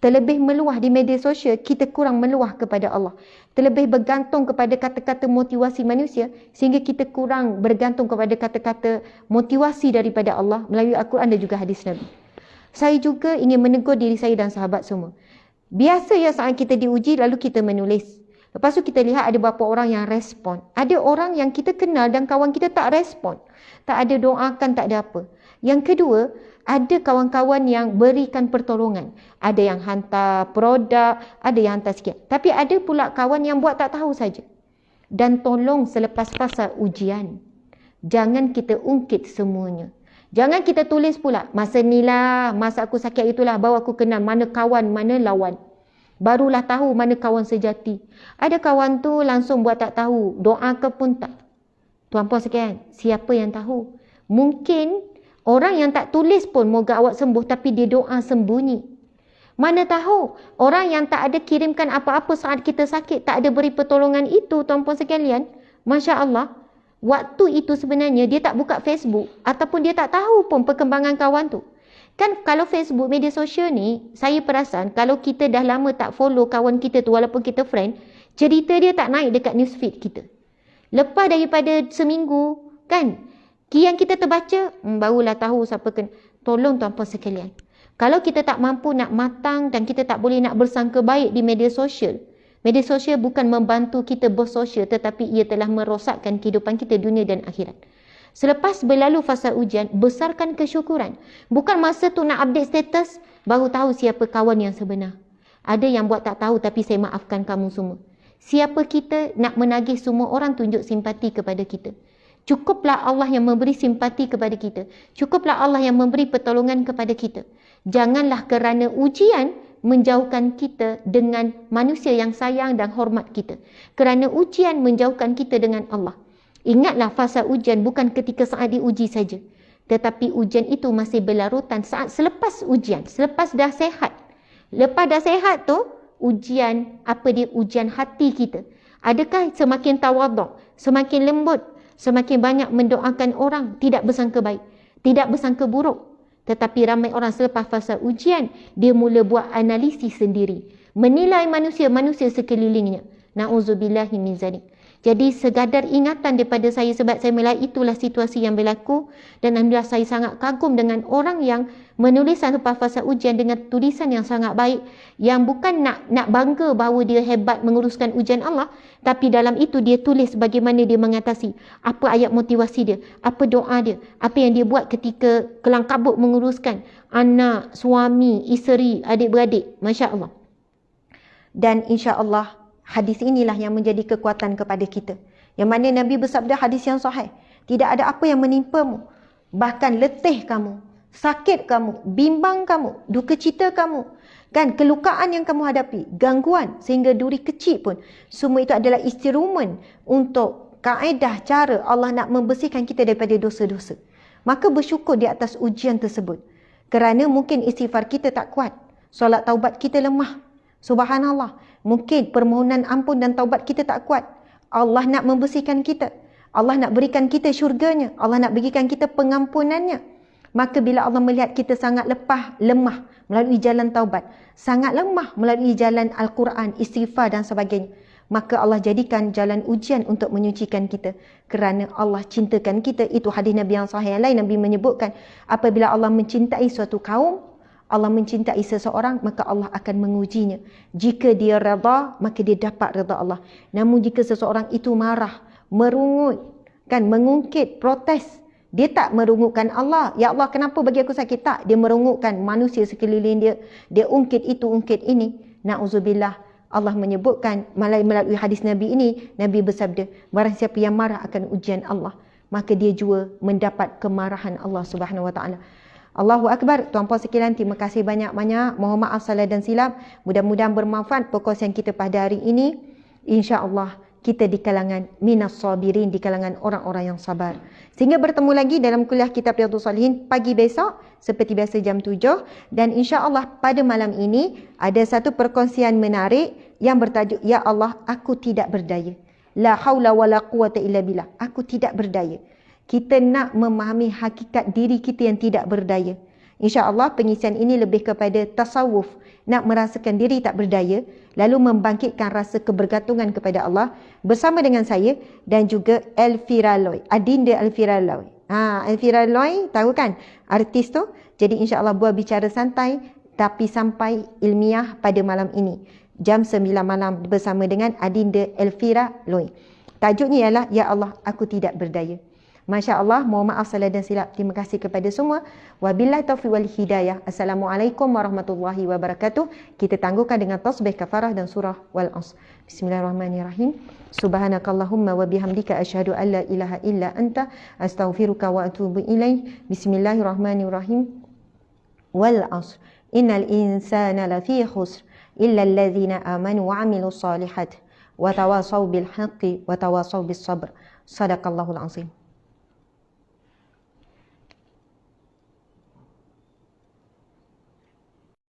Terlebih meluah di media sosial, kita kurang meluah kepada Allah. Terlebih bergantung kepada kata-kata motivasi manusia, sehingga kita kurang bergantung kepada kata-kata motivasi daripada Allah melalui Al-Quran dan juga hadis Nabi. Saya juga ingin menegur diri saya dan sahabat semua. Biasa ya saat kita diuji, lalu kita menulis. Lepas tu kita lihat ada beberapa orang yang respon. Ada orang yang kita kenal dan kawan kita tak respon. Tak ada doakan, tak ada apa. Yang kedua, ada kawan-kawan yang berikan pertolongan. Ada yang hantar produk, ada yang hantar sikit. Tapi ada pula kawan yang buat tak tahu saja. Dan tolong selepas fasa ujian, jangan kita ungkit semuanya. Jangan kita tulis pula, masa ni lah, masa aku sakit itulah, baru aku kenal mana kawan, mana lawan. Barulah tahu mana kawan sejati. Ada kawan tu langsung buat tak tahu, doa ke pun tak. Tuan-puan sekalian, siapa yang tahu? Mungkin orang yang tak tulis pun moga awak sembuh, tapi dia doa sembunyi. Mana tahu orang yang tak ada kirimkan apa-apa saat kita sakit, tak ada beri pertolongan itu, tuan-puan sekalian. Masya Allah, waktu itu sebenarnya dia tak buka Facebook ataupun dia tak tahu pun perkembangan kawan tu. Kan kalau Facebook, media sosial ni, saya perasan kalau kita dah lama tak follow kawan kita tu walaupun kita friend, cerita dia tak naik dekat newsfeed kita. Lepas daripada seminggu, kan, yang kita terbaca, barulah tahu siapa kena. Tolong tuan-puan sekalian. Kalau kita tak mampu nak matang dan kita tak boleh nak bersangka baik di media sosial, media sosial bukan membantu kita bersosial, tetapi ia telah merosakkan kehidupan kita dunia dan akhirat. Selepas berlalu fasa ujian, besarkan kesyukuran. Bukan masa tu nak update status, baru tahu siapa kawan yang sebenar. Ada yang buat tak tahu, tapi saya maafkan kamu semua. Siapa kita nak menagih semua orang tunjuk simpati kepada kita. Cukuplah Allah yang memberi simpati kepada kita. Cukuplah Allah yang memberi pertolongan kepada kita. Janganlah kerana ujian menjauhkan kita dengan manusia yang sayang dan hormat kita. Kerana ujian menjauhkan kita dengan Allah. Ingatlah fasa ujian bukan ketika saat diuji saja. Tetapi ujian itu masih berlarutan saat selepas ujian. Selepas dah sehat. Lepas dah sehat tu, ujian, ujian hati kita. Adakah semakin tawaduk, semakin lembut, semakin banyak mendoakan orang, tidak bersangka baik, tidak bersangka buruk. Tetapi ramai orang selepas fasa ujian, dia mula buat analisis sendiri. Menilai manusia sekelilingnya. Na'udzubillahi min zalik. Jadi sekadar ingatan daripada saya, sebab saya melihat itulah situasi yang berlaku. Dan alhamdulillah saya sangat kagum dengan orang yang menulis selepas fasa ujian dengan tulisan yang sangat baik. Yang bukan nak bangga bahawa dia hebat menguruskan ujian Allah. Tapi dalam itu dia tulis bagaimana dia mengatasi. Apa ayat motivasi dia. Apa doa dia. Apa yang dia buat ketika kelang kabut menguruskan anak, suami, isteri, adik-beradik. Masya Allah. Dan insya Allah hadis inilah yang menjadi kekuatan kepada kita. Yang mana Nabi bersabda hadis yang sahih. Tidak ada apa yang menimpamu. Bahkan letih kamu, sakit kamu, bimbang kamu, duka cita kamu. Kan, kelukaan yang kamu hadapi, gangguan sehingga duri kecil pun. Semua itu adalah instrumen untuk kaedah cara Allah nak membersihkan kita daripada dosa-dosa. Maka bersyukur di atas ujian tersebut. Kerana mungkin istighfar kita tak kuat. Solat taubat kita lemah. Subhanallah. Mungkin permohonan ampun dan taubat kita tak kuat. Allah nak membersihkan kita. Allah nak berikan kita syurganya. Allah nak berikan kita pengampunannya. Maka bila Allah melihat kita sangat lemah melalui jalan taubat, sangat lemah melalui jalan Al-Quran, istighfar dan sebagainya, maka Allah jadikan jalan ujian untuk menyucikan kita. Kerana Allah cintakan kita. Itu hadis Nabi yang sahih yang lain. Nabi menyebutkan, apabila Allah mencintai suatu kaum, Allah mencintai seseorang, maka Allah akan mengujinya. Jika dia redha, maka dia dapat redha Allah. Namun jika seseorang itu marah, merungut, mengungkit, protes, dia tak merungutkan Allah. Ya Allah, kenapa bagi aku sakit? Tak, dia merungutkan manusia sekeliling dia. Dia ungkit itu, ungkit ini. Na'udzubillah. Allah menyebutkan melalui hadis Nabi ini, Nabi bersabda, barang siapa yang marah akan ujian Allah, maka dia juga mendapat kemarahan Allah Subhanahu Wa Taala. Allahu Akbar. Tuan-puan sekalian, terima kasih banyak-banyak. Mohon maaf salah dan silap. Mudah-mudahan bermanfaat perkongsian kita pada hari ini. InsyaAllah kita di kalangan minas sabirin, di kalangan orang-orang yang sabar. Sehingga bertemu lagi dalam kuliah kitab Riyadhus Shalihin pagi besok seperti biasa jam 7. Dan insya-Allah pada malam ini ada satu perkongsian menarik yang bertajuk Ya Allah, aku tidak berdaya. La haula wala quwata illa billah. Aku tidak berdaya. Kita nak memahami hakikat diri kita yang tidak berdaya. InsyaAllah pengisian ini lebih kepada tasawuf. Nak merasakan diri tak berdaya. Lalu membangkitkan rasa kebergantungan kepada Allah. Bersama dengan saya dan juga Elvira Loy. Adinda Elvira Loy. Elvira Loy tahu kan? Artis tu. Jadi insyaAllah buat bicara santai. Tapi sampai ilmiah pada malam ini. Jam 9 malam bersama dengan Adinda Elvira Loy. Tajuknya ialah Ya Allah, aku tidak berdaya. Masya Allah, mohon maaf salah dan silap. Terima kasih kepada semua. Wabillahi taufiq wal hidayah. Assalamualaikum warahmatullahi wabarakatuh. Kita tangguhkan dengan tasbih kafarah dan surah wal asr. Bismillahirrahmanirrahim. Subhanakallahumma wa bihamdika asyhadu an la ilaha illa anta astaghfiruka wa atubu ilaih. Bismillahirrahmanirrahim. Wal asr. Innal insana lafi khusr illa alladhina amanu wa amilus solihat wa tawasaw bil haqqi wa tawasaw bis sabr. Sadaqallahul azim.